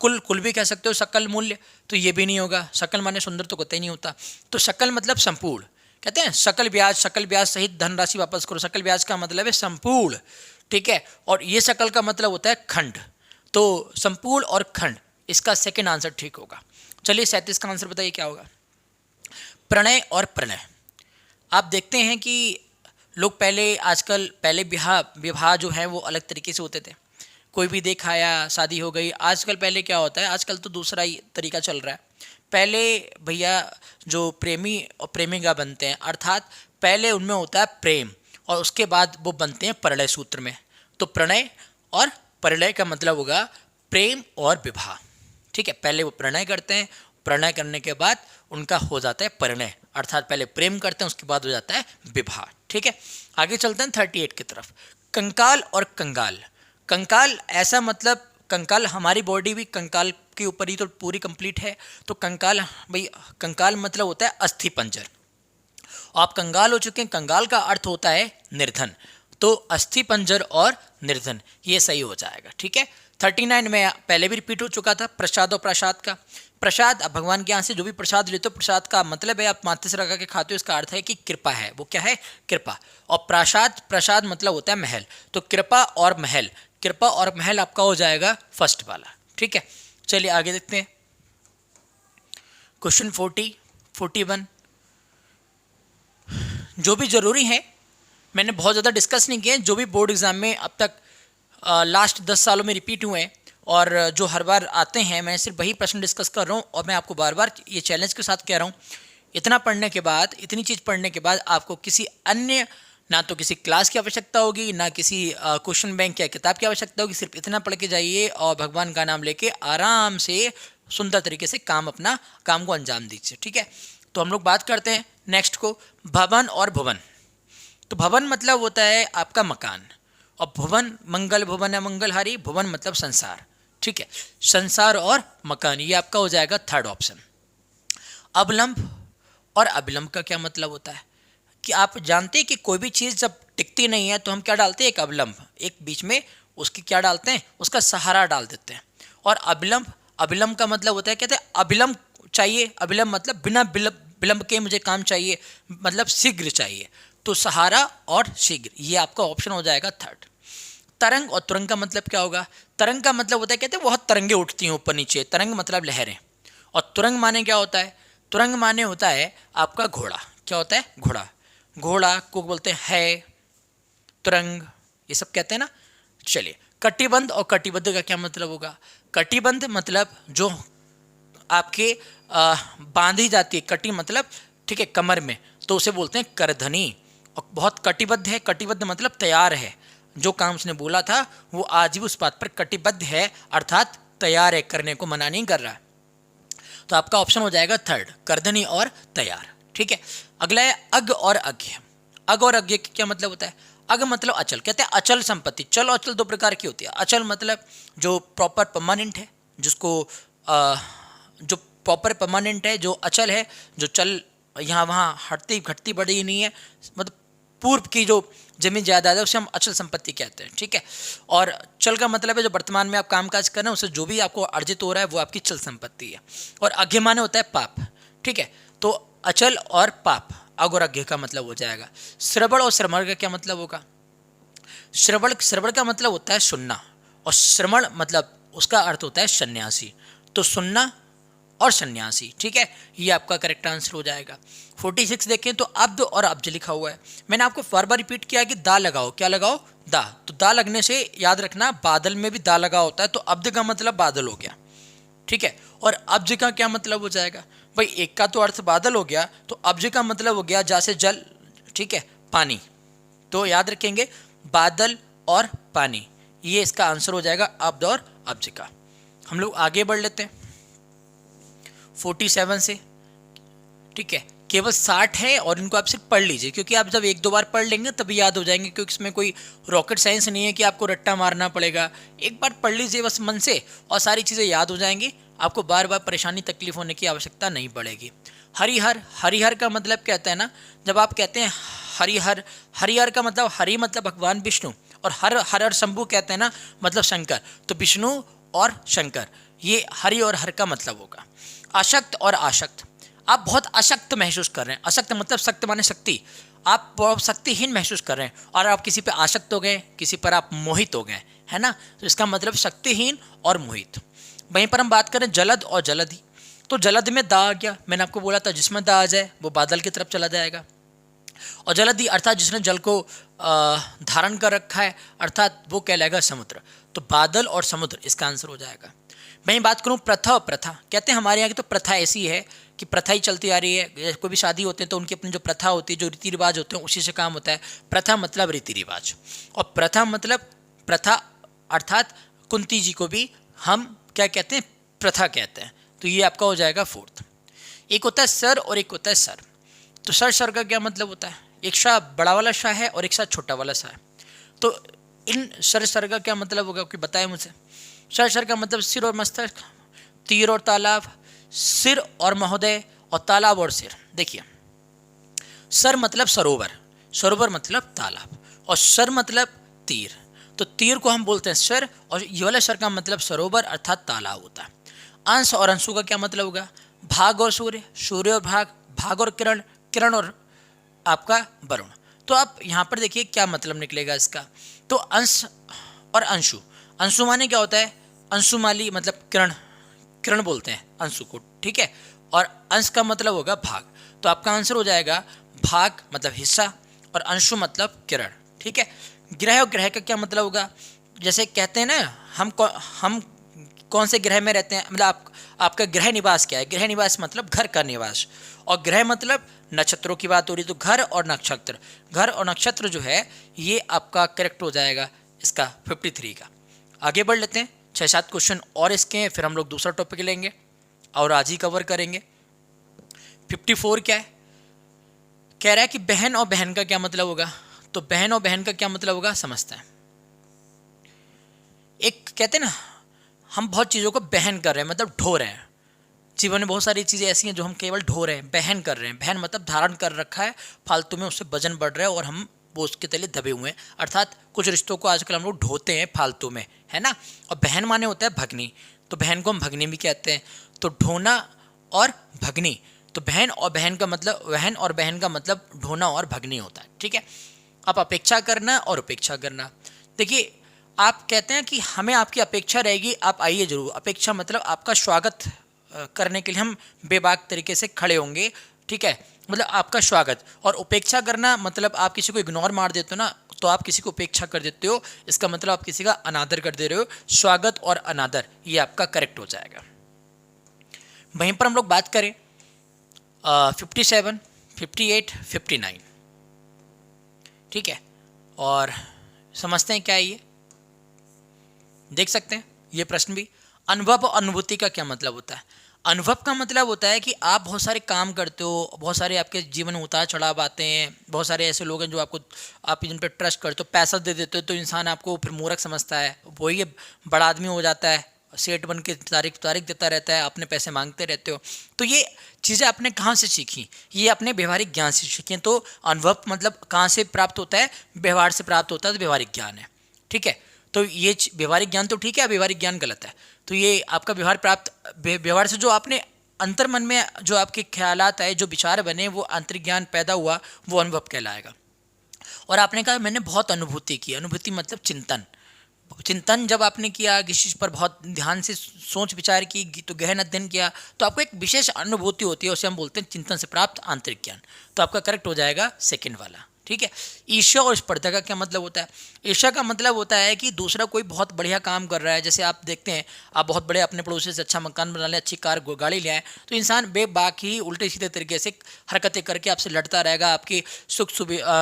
Speaker 1: कुल, कुल भी कह सकते हो शकल मूल्य, तो ये भी नहीं होगा। शकल माने सुंदर तो कतई नहीं होता। तो शकल मतलब संपूर्ण, कहते हैं सकल ब्याज सहित धनराशि वापस करो, सकल ब्याज का मतलब है संपूर्ण, ठीक है। और ये शकल का मतलब होता है खंड, तो संपूर्ण और खंड, इसका सेकंड आंसर ठीक होगा। चलिए 37 का आंसर बताइए क्या होगा। प्रणय और प्रणय, आप देखते हैं कि लोग पहले, आजकल पहले विवाह जो है वो अलग तरीके से होते थे, कोई भी देखा आया शादी हो गई। आजकल पहले क्या होता है, आजकल तो दूसरा ही तरीका चल रहा है। पहले भैया जो प्रेमी और प्रेमिका बनते हैं, अर्थात पहले उनमें होता है प्रेम और उसके बाद वो बनते हैं परिणय सूत्र में। तो प्रणय और परिणय का मतलब होगा प्रेम और विवाह, ठीक है। पहले वो प्रणय करते हैं, प्रणय करने के बाद उनका हो जाता है परिणय, अर्थात पहले प्रेम करते हैं उसके बाद हो जाता है विवाह, ठीक है। आगे चलते हैं 38 की तरफ। कंकाल और कंगाल, कंकाल ऐसा मतलब, कंकाल हमारी बॉडी भी कंकाल के ऊपर ही तो पूरी कंप्लीट है। तो कंकाल, भाई कंकाल मतलब होता है अस्थि पंजर, आप कंगाल हो चुके हैं, कंगाल का अर्थ होता है निर्धन, तो अस्थि पंजर और निर्धन ये सही हो जाएगा, ठीक है। 39 में पहले भी रिपीट हो चुका था, प्रसाद और प्रसाद का। प्रसाद, अब भगवान के यहाँ से जो भी प्रसाद लेते हो, प्रसाद का मतलब है आप माथे से लगा के खाते हो, इसका अर्थ है कि कृपा है, वो क्या है, कृपा। और प्रसाद, प्रसाद मतलब होता है महल, तो कृपा और महल, कृपा और महल आपका हो जाएगा फर्स्ट वाला, ठीक है। चलिए आगे देखते हैं क्वेश्चन 41। जो भी ज़रूरी है, मैंने बहुत ज़्यादा डिस्कस नहीं किए, जो भी बोर्ड एग्ज़ाम में अब तक लास्ट 10 सालों में रिपीट हुए हैं और जो हर बार आते हैं, मैं सिर्फ वही प्रश्न डिस्कस कर रहा हूँ। और मैं आपको बार बार ये चैलेंज के साथ कह रहा हूँ, इतना पढ़ने के बाद, इतनी चीज़ पढ़ने के बाद आपको किसी अन्य, ना तो किसी क्लास की आवश्यकता होगी, ना किसी क्वेश्चन बैंक या किताब की आवश्यकता होगी। सिर्फ इतना पढ़ के जाइए और भगवान का नाम लेके आराम से सुंदर तरीके से अपना काम को अंजाम दीजिए, ठीक है। तो हम लोग बात करते हैं नेक्स्ट को, भवन और भुवन। तो भवन मतलब होता है आपका मकान, और भुवन, मंगल भुवन है मंगलहारी, भुवन मतलब संसार, ठीक है। संसार और मकान, ये आपका हो जाएगा थर्ड ऑप्शन। अवलंब और अविलंब का क्या मतलब होता है कि आप जानते हैं कि कोई भी चीज़ जब टिकती नहीं है तो हम क्या डालते हैं, एक अवलंब, एक बीच में उसकी क्या डालते हैं, उसका सहारा डाल देते हैं। और अविलंब, अविलंब का मतलब होता है, कहते हैं अविलंब चाहिए, अविलंब मतलब बिना विलंब के मुझे काम चाहिए, मतलब शीघ्र चाहिए। तो सहारा और शीघ्र, ये आपका ऑप्शन हो जाएगा थर्ड। तरंग और तुरंग का मतलब क्या होगा, तरंग का मतलब होता है, कहते हैं बहुत तरंगे उठती हैं ऊपर नीचे, तरंग मतलब लहरें। और तुरंग माने क्या होता है, तुरंग माने होता है आपका घोड़ा, क्या होता है, घोड़ा, घोड़ा को बोलते हैं तुरंग, ये सब कहते हैं ना। चलिए कटिबंध और कटिबद्ध का क्या मतलब होगा। कटिबंध मतलब जो आपके बांधी जाती है, कटी मतलब ठीक है कमर में, तो उसे बोलते हैं करधनी। और बहुत कटिबद्ध है, कटिबद्ध मतलब तैयार है, जो काम उसने बोला था वो आज भी उस बात पर कटिबद्ध है, अर्थात तैयार है, करने को मना नहीं कर रहा है। तो आपका ऑप्शन हो जाएगा थर्ड, करधनी और तैयार, ठीक है। अगला है अग और अज्ञ। अग और अज्ञ क्या मतलब होता है, अग मतलब अचल, कहते हैं अचल संपत्ति। चल और अचल दो प्रकार की होती है। अचल मतलब जो प्रॉपर परमानेंट है, जिसको जो प्रॉपर परमानेंट है, जो अचल है, जो चल यहाँ वहाँ हटती घटती बढ़ी नहीं है, मतलब पूर्व की जो जमीन जायदाद है उसे हम अचल संपत्ति कहते हैं, ठीक है। और चल का मतलब है जो वर्तमान में आप कामकाज कर रहे हैं उससे जो भी आपको अर्जित हो रहा है वो आपकी चल संपत्ति है। और अज्ञ माने होता है पाप, ठीक है। तो अचल और पाप, अग और अज्ञ का मतलब हो जाएगा। श्रवण और श्रमण का क्या मतलब होगा। श्रवण, श्रवण का मतलब होता है सुनना, और श्रमण मतलब उसका अर्थ होता है सन्यासी। तो सुनना और सन्यासी, ठीक है, ये आपका करेक्ट आंसर हो जाएगा। 46 देखें तो अब्द और अब्ज लिखा हुआ है। मैंने आपको बार बार रिपीट किया कि दा लगाओ, क्या लगाओ, दा। तो दा लगने से याद रखना बादल में भी दा लगा होता है, तो अब्द का मतलब बादल हो गया, ठीक है। और अब्ज का क्या मतलब हो जाएगा भाई, एक का तो अर्थ बादल हो गया, तो अब्ज का मतलब हो गया जैसे जल, ठीक है, पानी। तो याद रखेंगे बादल और पानी, ये इसका आंसर हो जाएगा अब्द और अब्ज का। हम लोग आगे बढ़ लेते हैं 47 से, ठीक है। केवल 60 है और इनको आप सिर्फ पढ़ लीजिए, क्योंकि आप जब एक दो बार पढ़ लेंगे तभी याद हो जाएंगे, क्योंकि इसमें कोई रॉकेट साइंस नहीं है कि आपको रट्टा मारना पड़ेगा। एक बार पढ़ लीजिए बस मन से और सारी चीज़ें याद हो जाएंगी, आपको बार बार परेशानी तकलीफ होने की आवश्यकता नहीं पड़ेगी। हरिहर, हरिहर का मतलब कहता है ना, जब आप कहते हैं हरिहर, हरिहर का मतलब हरि मतलब भगवान विष्णु, और हर हर शंभु कहते हैं ना मतलब शंकर, तो विष्णु और शंकर, ये हरि और हर का मतलब होगा। अशक्त और आशक्त, आप बहुत अशक्त महसूस कर रहे हैं, अशक्त मतलब शक्त माने शक्ति, आप बहुत शक्तिहीन महसूस कर रहे हैं और आप किसी पे आशक्त हो गए, किसी पर आप मोहित हो गए, है ना, तो इसका मतलब शक्तिहीन और मोहित। वहीं पर हम बात करें जलद और जलधि, तो जलद में दा आ गया, मैंने आपको बोला था जिसमें दा आ जाए वो बादल की तरफ चला जाएगा। और जलधि अर्थात जिसने जल को धारण कर रखा है, अर्थात वो कहलाएगा समुद्र। तो बादल और समुद्र इसका आंसर हो जाएगा। मैं बात करूं प्रथा और प्रथा, कहते हैं हमारे यहाँ की तो प्रथा ऐसी है कि प्रथा ही चलती आ रही है, कोई भी शादी होते हैं तो उनकी अपनी जो प्रथा होती है, जो रीति रिवाज होते हैं उसी से काम होता है। प्रथा मतलब रीति रिवाज, और प्रथा मतलब प्रथा, अर्थात कुंती जी को भी हम क्या कहते हैं, प्रथा कहते हैं। तो ये आपका हो जाएगा 4th। एक होता है सर और एक होता है सर। तो सर सर का क्या मतलब होता है, एक शाह बड़ा वाला शाह है और एक शाह छोटा वाला शाह है। तो इन सर सर का क्या मतलब होगा, कोई बताए मुझे। सर सर का मतलब सिर और मस्तक, तीर और तालाब, सिर और महोदय, और तालाब और सिर। देखिए सर मतलब सरोवर, सरोवर मतलब तालाब, और सर मतलब तीर, तो तीर को हम बोलते हैं सर, और ये वाला सर का मतलब सरोवर अर्थात तालाब होता है। अंश और अंशु का क्या मतलब होगा, भाग और सूर्य, सूर्य और भाग, भाग और किरण, किरण और आपका वरुण। तो आप यहाँ पर देखिए क्या मतलब निकलेगा इसका। तो अंश और अंशु, अंशु माने क्या होता है, अंशुमाली मतलब किरण, किरण बोलते हैं अंशु को, ठीक है। और अंश का मतलब होगा भाग, तो आपका आंसर हो जाएगा भाग मतलब हिस्सा, और अंशु मतलब किरण, ठीक है। ग्रह और ग्रह का क्या मतलब होगा, जैसे कहते हैं ना हम कौन से ग्रह में रहते हैं, मतलब आपका गृह निवास क्या है, गृह निवास मतलब घर का निवास, और ग्रह मतलब नक्षत्रों की बात हो रही, तो घर और नक्षत्र, घर और नक्षत्र जो है ये आपका करेक्ट हो जाएगा इसका 53 का। आगे बढ़ लेते हैं, 6-7 क्वेश्चन और इसके हैं, फिर हम लोग दूसरा टॉपिक लेंगे और आज ही कवर करेंगे। 54 क्या है, कह रहा है कि बहन और बहन का क्या मतलब होगा। तो बहन और बहन का क्या मतलब होगा समझते हैं। एक कहते हैं ना हम बहुत चीज़ों को बहन कर रहे हैं, मतलब ढो रहे हैं, जीवन में बहुत सारी चीज़ें ऐसी हैं जो हम केवल ढो रहे हैं, बहन कर रहे हैं। बहन मतलब धारण कर रखा है फालतू में, उससे वजन बढ़ रहा है और हम बोझ के तले दबे हुए हैं, अर्थात कुछ रिश्तों को आजकल हम लोग ढोते हैं फालतू में, है ना। और बहन माने होता है भगनी, तो बहन को हम भगनी भी कहते हैं। तो ढोना और भगनी, तो बहन और बहन का मतलब, बहन और बहन का मतलब ढोना और भगनी होता है, ठीक है। आप अपेक्षा करना और उपेक्षा करना, देखिए आप कहते हैं कि हमें आपकी अपेक्षा रहेगी, आप आइए जरूर। अपेक्षा मतलब आपका स्वागत करने के लिए हम बेबाक तरीके से खड़े होंगे, ठीक है, मतलब आपका स्वागत। और उपेक्षा करना मतलब आप किसी को इग्नोर मार देते हो ना, तो आप किसी को उपेक्षा कर देते हो, इसका मतलब आप किसी का अनादर कर दे रहे हो। स्वागत और अनादर ये आपका करेक्ट हो जाएगा। वहीं पर हम लोग बात करें 57, 58, 59, ठीक है, और समझते हैं क्या है ये, देख सकते हैं ये प्रश्न भी। अनुभव और अनुभूति का क्या मतलब होता है। अनुभव का मतलब होता है कि आप बहुत सारे काम करते हो, बहुत सारे आपके जीवन में उतार चढ़ाव आते हैं, बहुत सारे ऐसे लोग हैं जो आप जिन पर ट्रस्ट करते हो, पैसा दे देते हो तो इंसान आपको फिर मूर्ख समझता है, वही बड़ा आदमी हो जाता है, सेठ बन के तारीख देता रहता है, अपने पैसे मांगते रहते हो। तो ये चीज़ें आपने कहाँ से सीखी, ये अपने व्यवहारिक ज्ञान से सीखी। तो अनुभव मतलब कहाँ से प्राप्त होता है, व्यवहार से प्राप्त होता है, तो व्यवहारिक ज्ञान है, ठीक है। तो ये व्यवहारिक ज्ञान तो ठीक है, व्यवहारिक ज्ञान गलत है। तो ये आपका व्यवहार प्राप्त, व्यवहार से जो आपने अंतर मन में जो आपके ख्यालात आए, जो विचार बने, वो आंतरिक ज्ञान पैदा हुआ, वो अनुभव कहलाएगा। और आपने कहा मैंने बहुत अनुभूति की, अनुभूति मतलब चिंतन, चिंतन जब आपने किया, किसी चीज़ पर बहुत ध्यान से सोच विचार की, तो गहन अध्ययन किया, तो आपको एक विशेष अनुभूति होती है, उसे हम बोलते हैं चिंतन से प्राप्त आंतरिक ज्ञान। तो आपका करेक्ट हो जाएगा सेकंड वाला। ठीक है। ईर्ष्या और स्पर्धा का क्या मतलब होता है? ईर्ष्या का मतलब होता है कि दूसरा कोई बहुत बढ़िया काम कर रहा है, जैसे आप देखते हैं आप बहुत बड़े अपने पड़ोसी से अच्छा मकान बना लें, अच्छी कार गाड़ी ले आए, तो इंसान बेबाकी उल्टे सीधे तरीके से हरकतें करके आपसे लड़ता रहेगा, आपकी सुख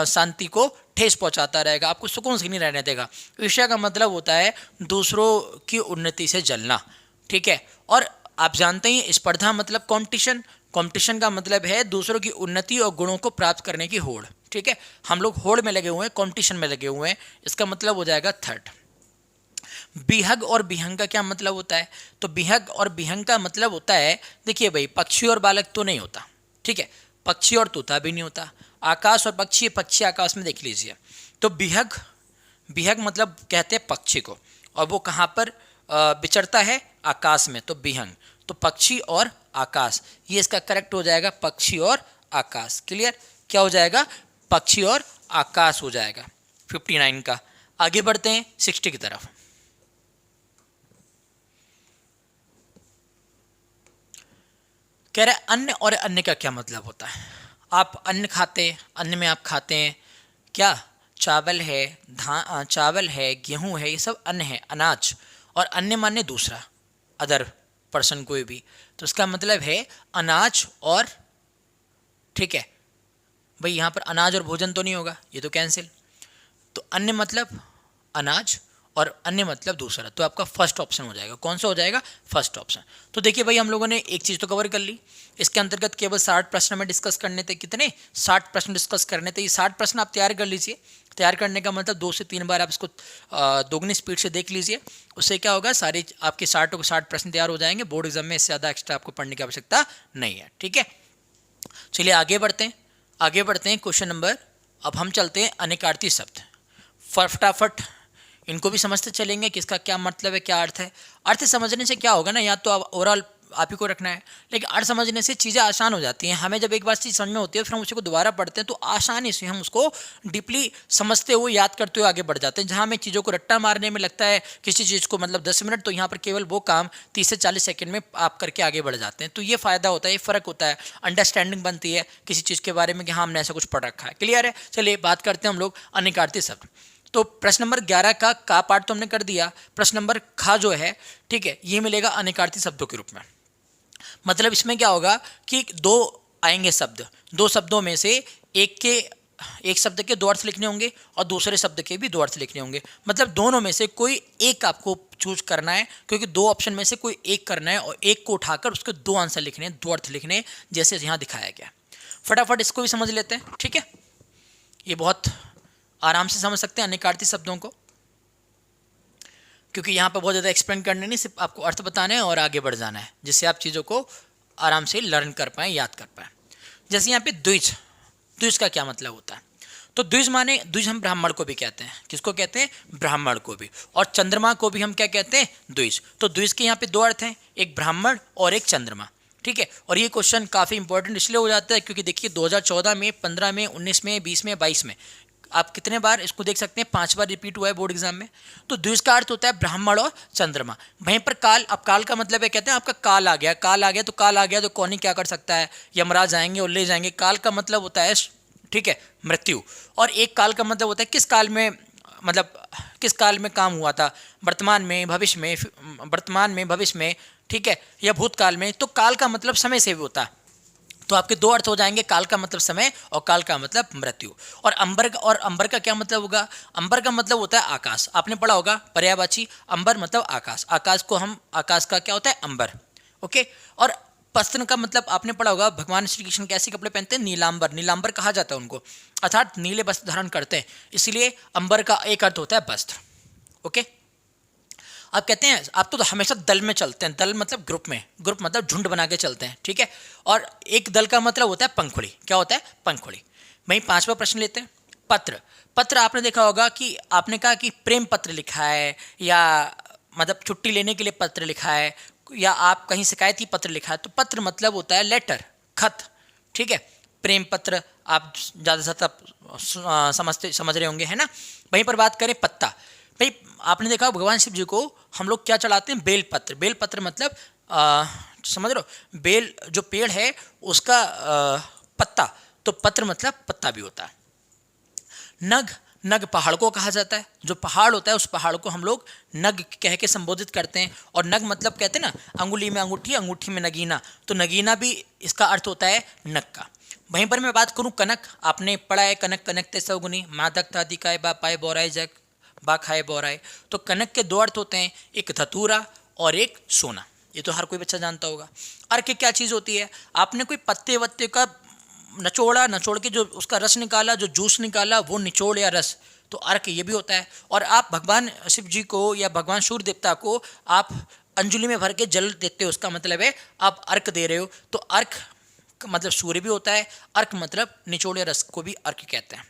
Speaker 1: शांति को ठेस पहुंचाता रहेगा, आपको सुकून से नहीं रहने देगा। ईर्ष्या का मतलब होता है दूसरों की उन्नति से जलना। ठीक है। और आप जानते हैं स्पर्धा मतलब कंपटीशन, कंपटीशन का मतलब है दूसरों की उन्नति और गुणों को प्राप्त करने की होड़। ठीक है। हम लोग होड़ में लगे हुए हैं, कंपटीशन में लगे हुए हैं, इसका मतलब हो जाएगा थर्ड। बिहग और बिहंग का क्या मतलब होता है? तो बिहग और बिहंग का मतलब होता है, देखिए भाई, पक्षी और बालक तो नहीं होता। ठीक है। पक्षी और तोता भी नहीं होता। आकाश और पक्षी, पक्षी आकाश में देख लीजिए। तो बिहग, बिहग मतलब कहते हैं पक्षी को, और वो कहाँ पर विचरता है? आकाश में, तो बिहंग। तो पक्षी और आकाश, ये इसका करेक्ट हो जाएगा, पक्षी और आकाश। क्लियर? क्या हो जाएगा? पक्षी और आकाश हो जाएगा 59 का। आगे बढ़ते हैं 60 की तरफ। कह रहे अन्न और अन्य का क्या मतलब होता है? आप अन्न खाते, अन्न में आप खाते हैं क्या? चावल है, चावल है, गेहूं है, ये सब अन्न है, अनाज। और अन्य माने दूसरा, अदर पर्सन कोई भी, तो इसका मतलब है अनाज और, ठीक है भाई, यहाँ पर अनाज और भोजन तो नहीं होगा, ये तो कैंसिल। तो अन्य मतलब अनाज और अन्य मतलब दूसरा, तो आपका फर्स्ट ऑप्शन हो जाएगा। कौन सा हो जाएगा? First option. तो देखिए भाई, हम लोगों ने एक चीज़ तो कवर कर ली। इसके अंतर्गत केवल 60 प्रश्न में डिस्कस करने थे। कितने? 60 प्रश्न डिस्कस करने थे। ये 60 प्रश्न आप तैयार कर लीजिए। तैयार करने का मतलब 2 से 3 बार आप इसको दोगुनी स्पीड से देख लीजिए। उससे क्या होगा, सारे आपके 60 प्रश्न तैयार हो जाएंगे। बोर्ड एग्जाम में इससे ज़्यादा एक्स्ट्रा आपको पढ़ने की आवश्यकता नहीं है। ठीक है, चलिए आगे बढ़ते हैं। आगे बढ़ते हैं क्वेश्चन नंबर, अब हम चलते हैं अनेकार्थी शब्द। फटाफट इनको भी समझते चलेंगे कि इसका क्या मतलब है, क्या अर्थ है। अर्थ समझने से क्या होगा ना, या तो ओवरऑल आप ही को रखना है, लेकिन अर्थ समझने से चीज़ें आसान हो जाती हैं। हमें जब एक बार चीज़ समझ में होती है, फिर हम उसी को दोबारा पढ़ते हैं, तो आसानी से हम उसको डीपली समझते हुए, याद करते हुए आगे बढ़ जाते हैं। जहाँ हमें चीज़ों को रट्टा मारने में लगता है किसी चीज़ को मतलब 10 मिनट, तो यहाँ पर केवल वो काम 30 से 40 सेकंड में आप करके आगे बढ़ जाते हैं। तो ये फ़ायदा होता है, ये फ़र्क होता है, अंडरस्टैंडिंग बनती है किसी चीज़ के बारे में कि हाँ, हमने ऐसा कुछ पढ़ रखा है। क्लियर है? चलिए बात करते हैं हम लोग अनेकार्थी शब्द। तो प्रश्न नंबर 11 का पार्ट तो हमने कर दिया। प्रश्न नंबर खा जो है, ठीक है, ये मिलेगा अनेकार्थी शब्दों के रूप में। मतलब इसमें क्या होगा कि 2 आएंगे शब्द, 2 शब्दों में से एक शब्द के 2 अर्थ लिखने होंगे और दूसरे शब्द के भी 2 अर्थ लिखने होंगे। मतलब दोनों में से कोई एक आपको चूज करना है, क्योंकि 2 ऑप्शन में से कोई एक करना है और एक को उठाकर उसके 2 आंसर लिखने हैं, 2 अर्थ लिखने हैं, जैसे यहाँ दिखाया गया। फटाफट इसको भी समझ लेते हैं। ठीक है, ये बहुत आराम से समझ सकते हैं अनेकार्थी शब्दों को, क्योंकि यहाँ पर बहुत ज़्यादा एक्सप्लेन करने नहीं, सिर्फ आपको अर्थ बताना है और आगे बढ़ जाना है, जिससे आप चीज़ों को आराम से लर्न कर पाएँ, याद कर पाएँ। जैसे यहाँ पे द्विज, द्विज का क्या मतलब होता है? तो द्विज माने, द्विज हम ब्राह्मण को भी कहते हैं। किसको कहते हैं? ब्राह्मण को भी। और चंद्रमा को भी हम क्या कहते हैं? द्विज। तो द्विज के यहाँ पे 2 अर्थ हैं, एक ब्राह्मण और एक चंद्रमा। ठीक है, और ये क्वेश्चन काफ़ी इंपॉर्टेंट इसलिए हो जाता है क्योंकि देखिए 2014 में, 15 में, 19 में, 20 में, 22 में आप कितने बार इसको देख सकते हैं, 5 बार रिपीट हुआ है बोर्ड एग्जाम में। तो द्विज का अर्थ होता है ब्राह्मण और चंद्रमा। वहीं पर काल, अब काल का मतलब है, कहते हैं आपका काल आ गया, काल आ गया, तो काल आ गया तो कौन ही क्या कर सकता है, यमराज आएंगे और ले जाएंगे। काल का मतलब होता है, ठीक है, मृत्यु। और एक काल का मतलब होता है किस काल में, मतलब किस काल में काम हुआ था, वर्तमान में, भविष्य में, वर्तमान में, भविष्य में, ठीक है, या भूतकाल में। तो काल का मतलब समय से भी होता है। तो आपके 2 अर्थ हो जाएंगे, काल का मतलब समय और काल का मतलब मृत्यु। और अंबर का क्या मतलब होगा? अंबर का मतलब होता है आकाश। आपने पढ़ा होगा पर्यायवाची, अंबर मतलब आकाश। आकाश को हम, आकाश का क्या होता है? अंबर। ओके। और वस्त्र का मतलब आपने पढ़ा होगा, भगवान श्री कृष्ण कैसे कपड़े पहनते हैं? नीलांबर, नीलांबर कहा जाता है उनको, अर्थात नीले वस्त्र धारण करते हैं, इसलिए अंबर का एक अर्थ होता है वस्त्र। ओके। आप कहते हैं आप तो हमेशा दल में चलते हैं, दल मतलब ग्रुप में, ग्रुप मतलब झुंड बना के चलते हैं। ठीक है, और एक दल का मतलब होता है पंखुड़ी। क्या होता है? पंखुड़ी। वहीं 5वां प्रश्न लेते हैं, पत्र। पत्र आपने देखा होगा कि आपने कहा कि प्रेम पत्र लिखा है, या मतलब छुट्टी लेने के लिए पत्र लिखा है, या आप कहीं शिकायती पत्र लिखा है। तो पत्र मतलब होता है लेटर, खत। ठीक है, प्रेम पत्र आप ज़्यादा से ज़्यादा समझ रहे होंगे, है ना। वहीं पर बात करें पत्ता, भाई आपने देखा भगवान शिव जी को हम लोग क्या चढ़ाते हैं, बेलपत्र। बेलपत्र मतलब समझ रहे हो, बेल जो पेड़ है उसका पत्ता, तो पत्र मतलब पत्ता भी होता है। नग, नग पहाड़ को कहा जाता है, जो पहाड़ होता है उस पहाड़ को हम लोग नग कह के संबोधित करते हैं। और नग मतलब कहते हैं ना, अंगुली में अंगूठी, अंगूठी में नगीना, तो नगीना भी इसका अर्थ होता है नग का। वहीं पर मैं बात करूं कनक, आपने पढ़ा है कनक, कनक ते सौगुनी मादक तादिकाय बा पाए बोराय जग बा खाए बोराय। तो कनक के दो अर्थ होते हैं, एक धतूरा और एक सोना, ये तो हर कोई बच्चा जानता होगा। अर्क क्या चीज़ होती है, आपने कोई पत्ते वत्ते का नचोड़ा, नचोड़ के जो उसका रस निकाला, जो जूस निकाला, वो निचोड़ या रस, तो अर्क ये भी होता है। और आप भगवान शिव जी को या भगवान सूर्य देवता को आप अंजलि में भर के जल देते हो, उसका मतलब है आप अर्क दे रहे हो। तो अर्क का मतलब सूर्य भी होता है, अर्क मतलब निचोड़ या रस को भी अर्क कहते हैं।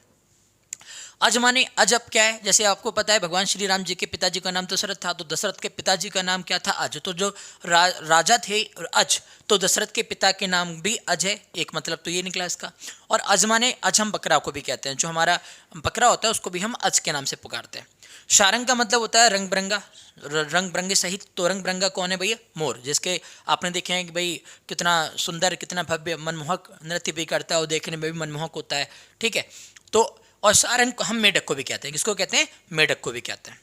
Speaker 1: अज माने अज, अब क्या है, जैसे आपको पता है भगवान श्री राम जी के पिताजी का नाम दशरथ था, तो दशरथ के पिताजी का नाम क्या था, अज। तो जो राजा थे अज, तो दशरथ के पिता के नाम भी अज है, एक मतलब तो ये निकला इसका। और अज माने अज हम बकरा को भी कहते हैं, जो हमारा बकरा होता है उसको भी हम अज के नाम से पुकारते हैं। शारंग का मतलब होता है रंग बिरंगा, रंग बिरंगे सहित। तो रंग बिरंगा कौन है भैया, मोर, जिसके आपने देखे हैं कि भाई कितना सुंदर, कितना भव्य, मनमोहक नृत्य भी करता है और देखने में भी मनमोहक होता है, ठीक है। तो और सारंग को हम मेढक को भी कहते हैं, किसको कहते हैं, मेढक को भी कहते हैं।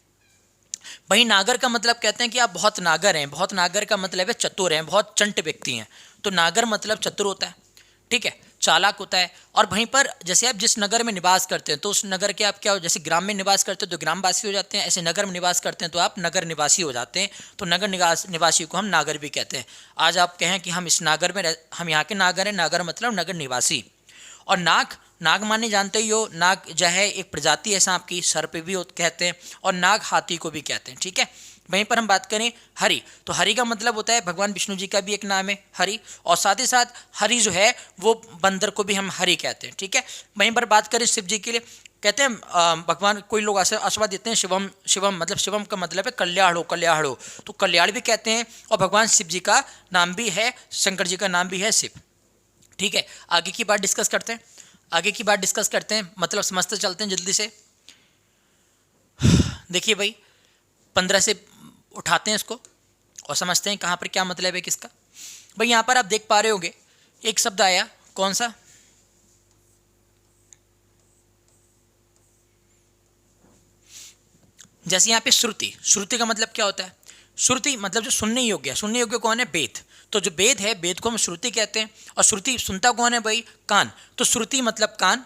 Speaker 1: वहीं नागर का मतलब कहते हैं कि आप बहुत नागर हैं, बहुत नागर का मतलब है चतुर हैं, बहुत चंट व्यक्ति हैं, तो नागर मतलब चतुर होता है, ठीक है, चालाक होता है। और वहीं पर जैसे आप जिस नगर में निवास करते हैं तो उस नगर के आप क्या हो, जैसे ग्राम में निवास करते हैं तो ग्रामवासी हो जाते हैं, ऐसे नगर में निवास करते हैं तो आप नगर निवासी हो जाते हैं, तो नगर निवासी को हम नागर भी कहते हैं। आज आप कहें कि हम इस नागर में हम यहाँ के नागर हैं, नागर मतलब नगर निवासी। और नाग, नाग माने जानते ही हो, नाग जो है एक प्रजाति है सांप की, सर्प भी कहते हैं, और नाग हाथी को भी कहते हैं, ठीक है। वहीं पर हम बात करें हरि, तो हरि का मतलब होता है भगवान विष्णु जी का भी एक नाम है हरि, और साथ ही साथ हरि जो है वो बंदर को भी हम हरि कहते हैं, ठीक है। वहीं पर बात करें शिव जी के लिए, कहते हैं भगवान, कोई लोग आशीर्वाद देते हैं शिवम, शिवम मतलब शिवम का मतलब है कल्याण हो, कल्याण हो, तो कल्याण भी कहते हैं। और भगवान शिव जी का नाम भी है, शंकर जी का नाम भी है शिव, ठीक है। आगे की बात डिस्कस करते हैं, आगे की बात डिस्कस करते हैं, मतलब समझते चलते हैं जल्दी से। देखिए भाई 15 से उठाते हैं इसको और समझते हैं कहाँ पर क्या मतलब है किसका। भाई यहाँ पर आप देख पा रहे होंगे एक शब्द आया, कौन सा, जैसे यहाँ पे श्रुति, श्रुति का मतलब क्या होता है, श्रुति मतलब जो सुनने योग्य, सुनने योग्य कौन है, वेद, तो जो वेद है वेद को हम श्रुति कहते हैं। और श्रुति सुनता कौन है भाई, कान, तो श्रुति मतलब कान,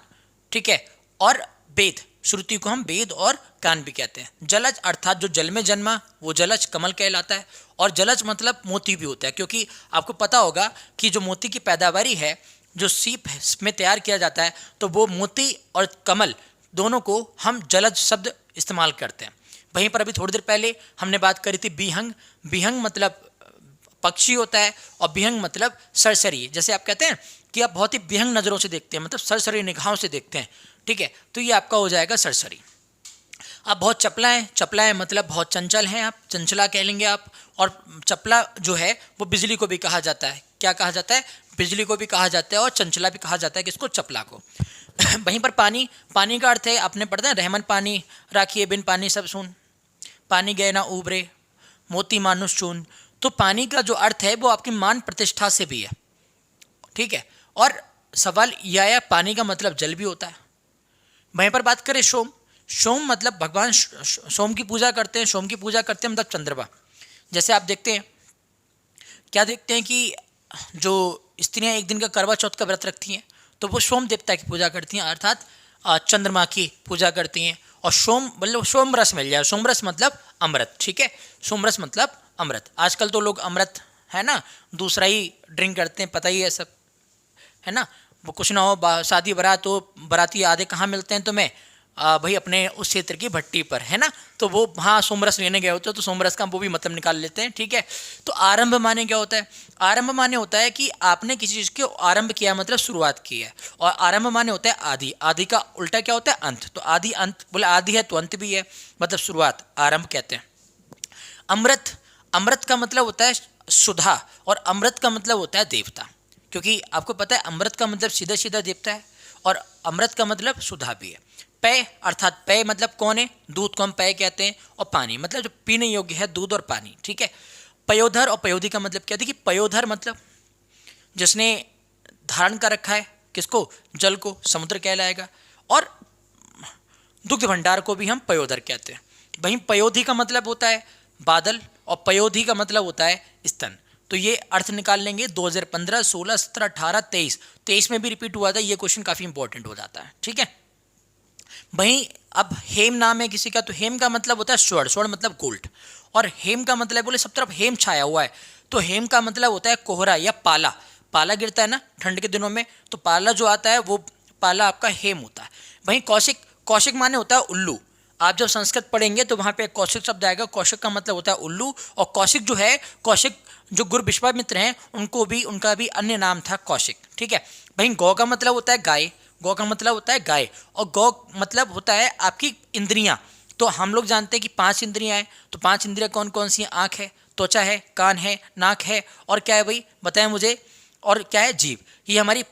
Speaker 1: ठीक है। और वेद, श्रुति को हम वेद और कान भी कहते हैं। जलज अर्थात जो जल में जन्मा वो जलज कमल कहलाता है। और जलज मतलब मोती भी होता है, क्योंकि आपको पता होगा कि जो मोती की पैदावारी है, जो सीप में तैयार किया जाता है, तो वो मोती और कमल दोनों को हम जलज शब्द इस्तेमाल करते हैं। वहीं पर अभी थोड़ी देर पहले हमने बात करी थी बिहंग, बिहंग मतलब पक्षी होता है, और बिहंग मतलब सरसरी, जैसे आप कहते हैं कि आप बहुत ही बिहंग नज़रों से देखते हैं, मतलब सरसरी निगाहों से देखते हैं, ठीक है, तो ये आपका हो जाएगा सरसरी। आप बहुत चपला हैं, चपला है मतलब बहुत चंचल हैं, आप चंचला कह लेंगे आप। और चपला जो है वो बिजली को भी कहा जाता है, क्या कहा जाता है, बिजली को भी कहा जाता है, और चंचला भी कहा जाता है, किसको, चपला को। वहीं पर पानी, पानी का अर्थ है, आपने पढ़ा है रहमन पानी राखिए बिन पानी सब सुन, पानी गए ना उबरे मोती मानुष चून। तो पानी का जो अर्थ है वो आपकी मान प्रतिष्ठा से भी है, ठीक है। और सवाल यह आया पानी का मतलब जल भी होता है। वहीं पर बात करें सोम, सोम मतलब भगवान सोम की पूजा करते हैं, सोम की पूजा करते हैं मतलब चंद्रमा। जैसे आप देखते हैं, क्या देखते हैं कि जो स्त्रियां एक दिन का करवा चौथ का व्रत रखती हैं तो वो सोम देवता की पूजा करती हैं, अर्थात चंद्रमा की पूजा करती हैं। और सोम मतलब सोमरस मिल जाए, सोमरस मतलब अमृत, ठीक है, सोमरस मतलब अमृत। आजकल तो लोग अमृत है ना दूसरा ही ड्रिंक करते हैं, पता ही है सब, है ना। वो कुछ ना हो शादी बारात तो बाराती आधे कहाँ मिलते हैं तुम्हें, भाई अपने उस क्षेत्र की भट्टी पर, है ना। तो वो हाँ सोमरस लेने गए होते हैं, तो सोमरस का वो भी मतलब निकाल लेते हैं, ठीक है। तो आरंभ माने क्या होता है, आरंभ माने होता है कि आपने किसी चीज़ के आरंभ किया मतलब शुरुआत की है। और आरंभ माने होता है आदि, आदि का उल्टा क्या होता है, अंत। तो आदि अंत, बोले आदि है तो अंत भी है, मतलब शुरुआत, आरंभ कहते हैं। अमृत, अमृत का मतलब होता है सुधा, और अमृत का मतलब होता है देवता, क्योंकि आपको पता है अमृत का मतलब सीधा सीधा देवता है, और अमृत का मतलब सुधा भी है, पेय अर्थात पेय मतलब कौन है, दूध को हम पेय कहते हैं, और पानी मतलब जो पीने योग्य है दूध और पानी, ठीक है। पयोधर और पयोधी का मतलब क्या, देखिए पयोधर मतलब जिसने धारण कर रखा है किसको, जल को, समुद्र कहलाएगा, और दुग्ध भंडार को भी हम पयोधर कहते हैं। वहीं पयोधी का मतलब होता है बादल, और पयोधी का मतलब होता है स्तन। तो ये अर्थ निकाल लेंगे। 2015, 16, 17, 18, 23 में भी रिपीट हुआ था, ये क्वेश्चन काफी इंपॉर्टेंट हो जाता है, ठीक है। वहीं अब हेम नाम है किसी का, तो हेम का मतलब होता है स्वर्ण, स्वर्ण मतलब गोल्ड, और हेम का मतलब बोले सब तरफ हेम छाया हुआ है, तो हेम का मतलब होता है कोहरा या पाला, पाला गिरता है ना ठंड के दिनों में, तो पाला जो आता है वो पाला आपका हेम होता है। वहीं कौशिक, कौशिक माने होता है उल्लू, आप जब संस्कृत पढ़ेंगे तो वहां पे कौशिक शब्द आएगा, कौशिक का मतलब होता है उल्लू, और कौशिक जो है, कौशिक जो गुरु विश्वामित्र हैं उनको भी, उनका भी अन्य नाम था कौशिक, ठीक है। वहीं गौ का मतलब होता है गाय, गौ का मतलब होता है गाय, और गौ मतलब होता है आपकी इंद्रियां। तो हम लोग जानते हैं कि 5 इंद्रियां हैं, तो 5 इंद्रियां कौन कौन सी हैं, आँख है, त्वचा है, कान है, नाक है, और क्या है भाई बताएं मुझे, और क्या है, जीभ, ये हमारी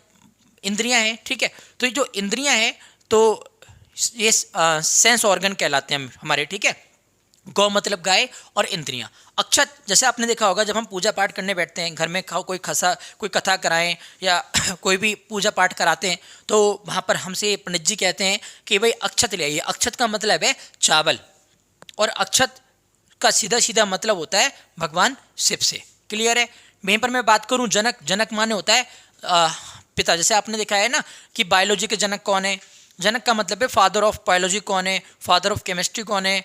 Speaker 1: इंद्रियां हैं, ठीक है। तो ये जो इंद्रियां हैं तो ये सेंस ऑर्गन कहलाते हैं हमारे, ठीक है। गौ मतलब गाय और इंद्रियां। अक्षत, जैसे आपने देखा होगा जब हम पूजा पाठ करने बैठते हैं घर में, कोई कथा कराएं या कोई भी पूजा पाठ कराते हैं, तो वहाँ पर हमसे पंडित जी कहते हैं कि भाई अक्षत ले आइए। अक्षत का मतलब है चावल, और अक्षत का सीधा सीधा मतलब होता है भगवान शिव से, क्लियर है। वहीं पर मैं बात करूँ जनक, जनक माने होता है पिता, जैसे आपने देखा है ना कि बायोलॉजी के जनक कौन है, जनक का मतलब है फादर ऑफ बायोलॉजी कौन है, फादर ऑफ केमिस्ट्री कौन है,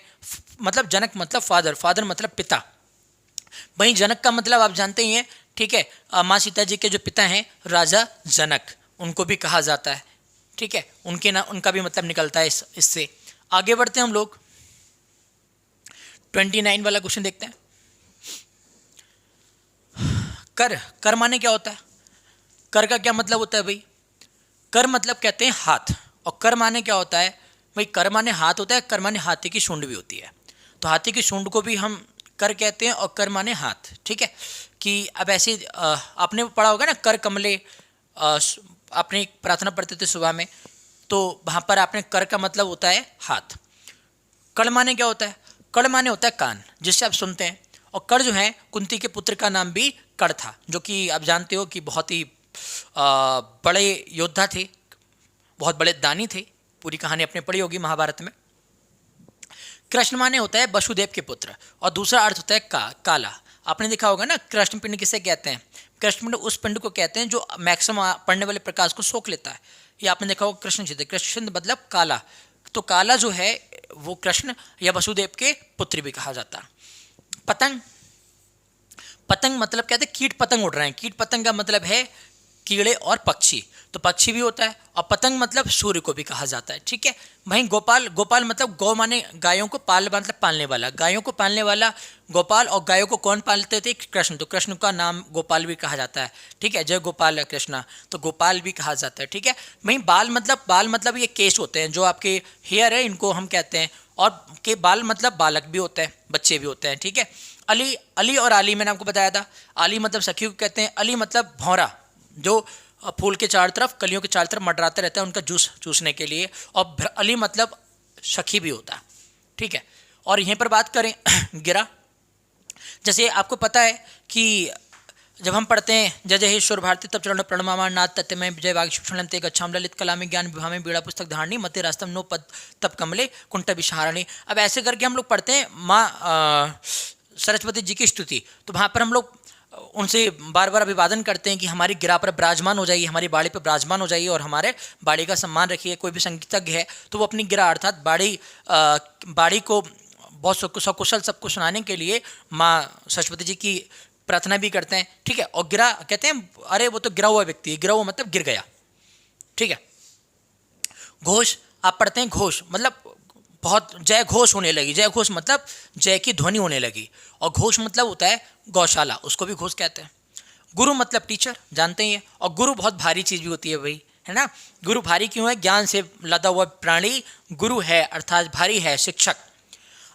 Speaker 1: मतलब जनक मतलब फादर, फादर मतलब पिता। वहीं जनक का मतलब आप जानते ही हैं, ठीक है, माँ सीता जी के जो पिता हैं राजा जनक, उनको भी कहा जाता है, ठीक है, उनका भी मतलब निकलता है इससे। आगे बढ़ते हैं हम लोग, 29 वाला क्वेश्चन देखते हैं। कर, कर माने क्या होता है, कर का क्या मतलब होता है भाई, कर मतलब कहते हैं हाथ, और कर माने क्या होता है भाई, कर माने हाथ होता है, कर माने हाथी की सूंड भी होती है, तो हाथी की सूंड को भी हम कर कहते हैं, और कर माने हाथ, ठीक है। कि अब ऐसे आपने पढ़ा होगा ना कर कमले, आपने प्रार्थना पढ़ते थे सुबह में, तो वहाँ पर आपने कर का मतलब होता है हाथ। कड़ माने क्या होता है, कड़ माने होता है कान, जिससे आप सुनते हैं, और कड़ जो है कुंती के पुत्र का नाम भी कड़ था, जो कि आप जानते हो कि बहुत ही बड़े योद्धा थे, बहुत बड़े दानी थे, पूरी कहानी आपने पढ़ी होगी महाभारत में। कृष्ण माने होता है वसुदेव के पुत्र, और दूसरा अर्थ होता है काला। आपने देखा होगा ना कृष्ण पिंड किसे कहते हैं, कृष्ण पिंड उस पिंड को कहते हैं जो मैक्सिमम पढ़ने वाले प्रकाश को सोख लेता है, ये आपने देखा होगा कृष्ण छिद्र, कृष्ण मतलब काला, तो काला जो है वो कृष्ण या वसुदेव के पुत्र भी कहा जाता है। पतंग, पतंग मतलब कहते हैं कीट पतंग उड़ रहे हैं, कीट पतंग का मतलब है कीड़े और पक्षी, तो पक्षी भी होता है, और पतंग मतलब सूर्य को भी कहा जाता है, ठीक है। वहीं गोपाल, गोपाल मतलब गौ माने गायों को, पाल मतलब पालने वाला, गायों को पालने वाला गोपाल, और गायों को कौन पालते थे, कृष्ण, तो कृष्ण का नाम गोपाल भी कहा जाता है, ठीक है, जय गोपाल है कृष्णा, तो गोपाल भी कहा जाता है, ठीक है। वहीं बाल मतलब ये केस होते हैं जो आपके हेयर है, इनको हम कहते हैं, और के बाल मतलब बालक भी होते हैं, बच्चे भी होते हैं, ठीक है। अली, अली और आली मैंने आपको बताया था, आली मतलब सखी को कहते हैं, अली मतलब भौरा, जो फूल के चारों तरफ, कलियों के चारों तरफ मंडराते रहता है उनका जूस चूसने के लिए, और अली मतलब सखी भी होता है, ठीक है। और यहीं पर बात करें गिरा, जैसे आपको पता है कि जब हम पढ़ते हैं जय जय हे ईश्वर भारती तब चरण प्रणमामा नाथ तत्व में विजय वागीषण ते गच्छाम ललित कला में ज्ञान विभा में बीड़ा पुस्तक धारणी मते रास्तम नो पद तब कमले कुंट विषहारणी। अब ऐसे करके हम लोग पढ़ते हैं माँ सरस्वती जी की स्तुति, तो वहाँ पर हम लोग उनसे बार बार अभिवादन करते हैं कि हमारी गिरा पर विराजमान हो जाइए, हमारी बाड़ी पर विराजमान हो जाइए, और हमारे बाड़ी का सम्मान रखिए। कोई भी संगीतज्ञ है तो वो अपनी गिरा अर्थात बाड़ी को बहुत सकुशल सबको सुनाने के लिए माँ सरस्वती जी की प्रार्थना भी करते हैं, ठीक है। और गिरा कहते हैं अरे वो तो गिरा हुआ व्यक्ति है, गिरा हुआ मतलब गिर गया, ठीक है। घोष आप पढ़ते हैं, घोष मतलब बहुत जय घोष होने लगी, जय घोष मतलब जय की ध्वनि होने लगी, और घोष मतलब होता है गौशाला, उसको भी घोष कहते हैं। गुरु मतलब टीचर, जानते ही है, और गुरु बहुत भारी चीज भी होती है भाई, है ना। गुरु भारी क्यों है, ज्ञान से लदा हुआ प्राणी गुरु है, अर्थात भारी है, शिक्षक।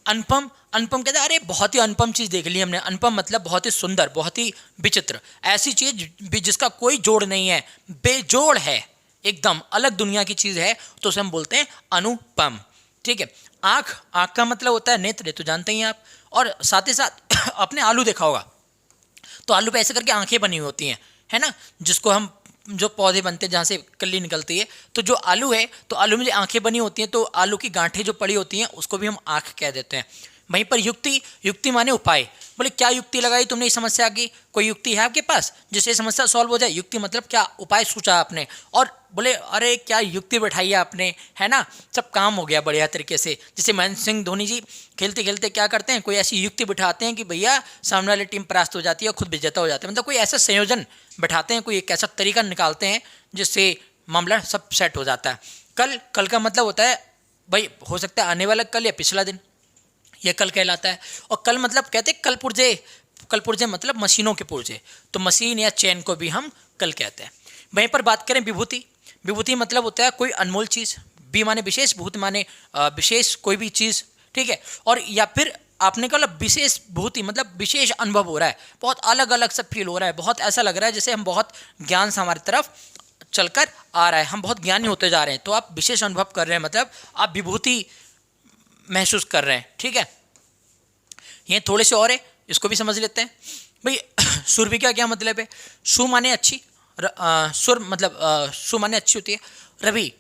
Speaker 1: अनुपम, अनुपम कहते हैं अरे बहुत ही अनुपम चीज देख ली हमने, अनुपम मतलब बहुत ही सुंदर, बहुत ही विचित्र, ऐसी चीज जिसका कोई जोड़ नहीं है, बेजोड़ है, एकदम अलग दुनिया की चीज है तो उसे हम बोलते हैं अनुपम। ठीक है, आंख, आंख का मतलब होता है नेत्र, तो जानते ही हैं आप। और साथ ही साथ आपने आलू देखा होगा, तो आलू पे ऐसे करके आंखें बनी हुई होती हैं, है ना, जिसको हम, जो पौधे बनते हैं जहाँ से कली निकलती है, तो जो आलू है, तो आलू में जो आंखें बनी होती हैं, तो आलू की गांठें जो पड़ी होती हैं उसको भी हम आंख कह देते हैं। वहीं पर युक्ति, युक्ति माने उपाय। बोले क्या युक्ति लगाई तुमने इस समस्या की, कोई युक्ति है आपके पास जिससे समस्या सॉल्व हो जाए? युक्ति मतलब क्या उपाय सोचा आपने, और बोले अरे क्या युक्ति बैठाई है आपने, है ना, सब काम हो गया बढ़िया तरीके से। जैसे महेंद्र सिंह धोनी जी खेलते खेलते क्या करते हैं, कोई ऐसी युक्ति बिठाते हैं कि भैया सामने वाली टीम परास्त हो जाती है और खुद विजेता हो जाते हैं, मतलब कोई ऐसा संयोजन बैठाते हैं, कोई एक ऐसा तरीका निकालते हैं जिससे मामला सब सेट हो जाता है। कल, कल का मतलब होता है भाई, हो सकता है आने वाला कल या पिछला दिन, यह कल कहलाता है। और कल मतलब कहते हैं कल पुर्जे, कल पुर्जे मतलब मशीनों के पुर्जे, तो मशीन या चैन को भी हम कल कहते हैं। वहीं पर बात करें विभूति, विभूति मतलब होता है कोई अनमोल चीज़, बी माने विशेष, भूत माने विशेष कोई भी चीज़, ठीक है। और या फिर आपने कहा विशेष भूति मतलब विशेष अनुभव हो रहा है, बहुत अलग अलग सब फील हो रहा है, बहुत ऐसा लग रहा है जैसे हम बहुत ज्ञान से हमारी तरफ चलकर आ रहा है, हम बहुत ज्ञानी होते जा रहे हैं, तो आप विशेष अनुभव कर रहे हैं, मतलब आप विभूति महसूस कर रहे हैं। ठीक है, ये थोड़े से और है, इसको भी समझ लेते हैं भाई। सुरभि का क्या मतलब है? सु माने अच्छी, सुर मतलब सु माने अच्छी होती है, रवि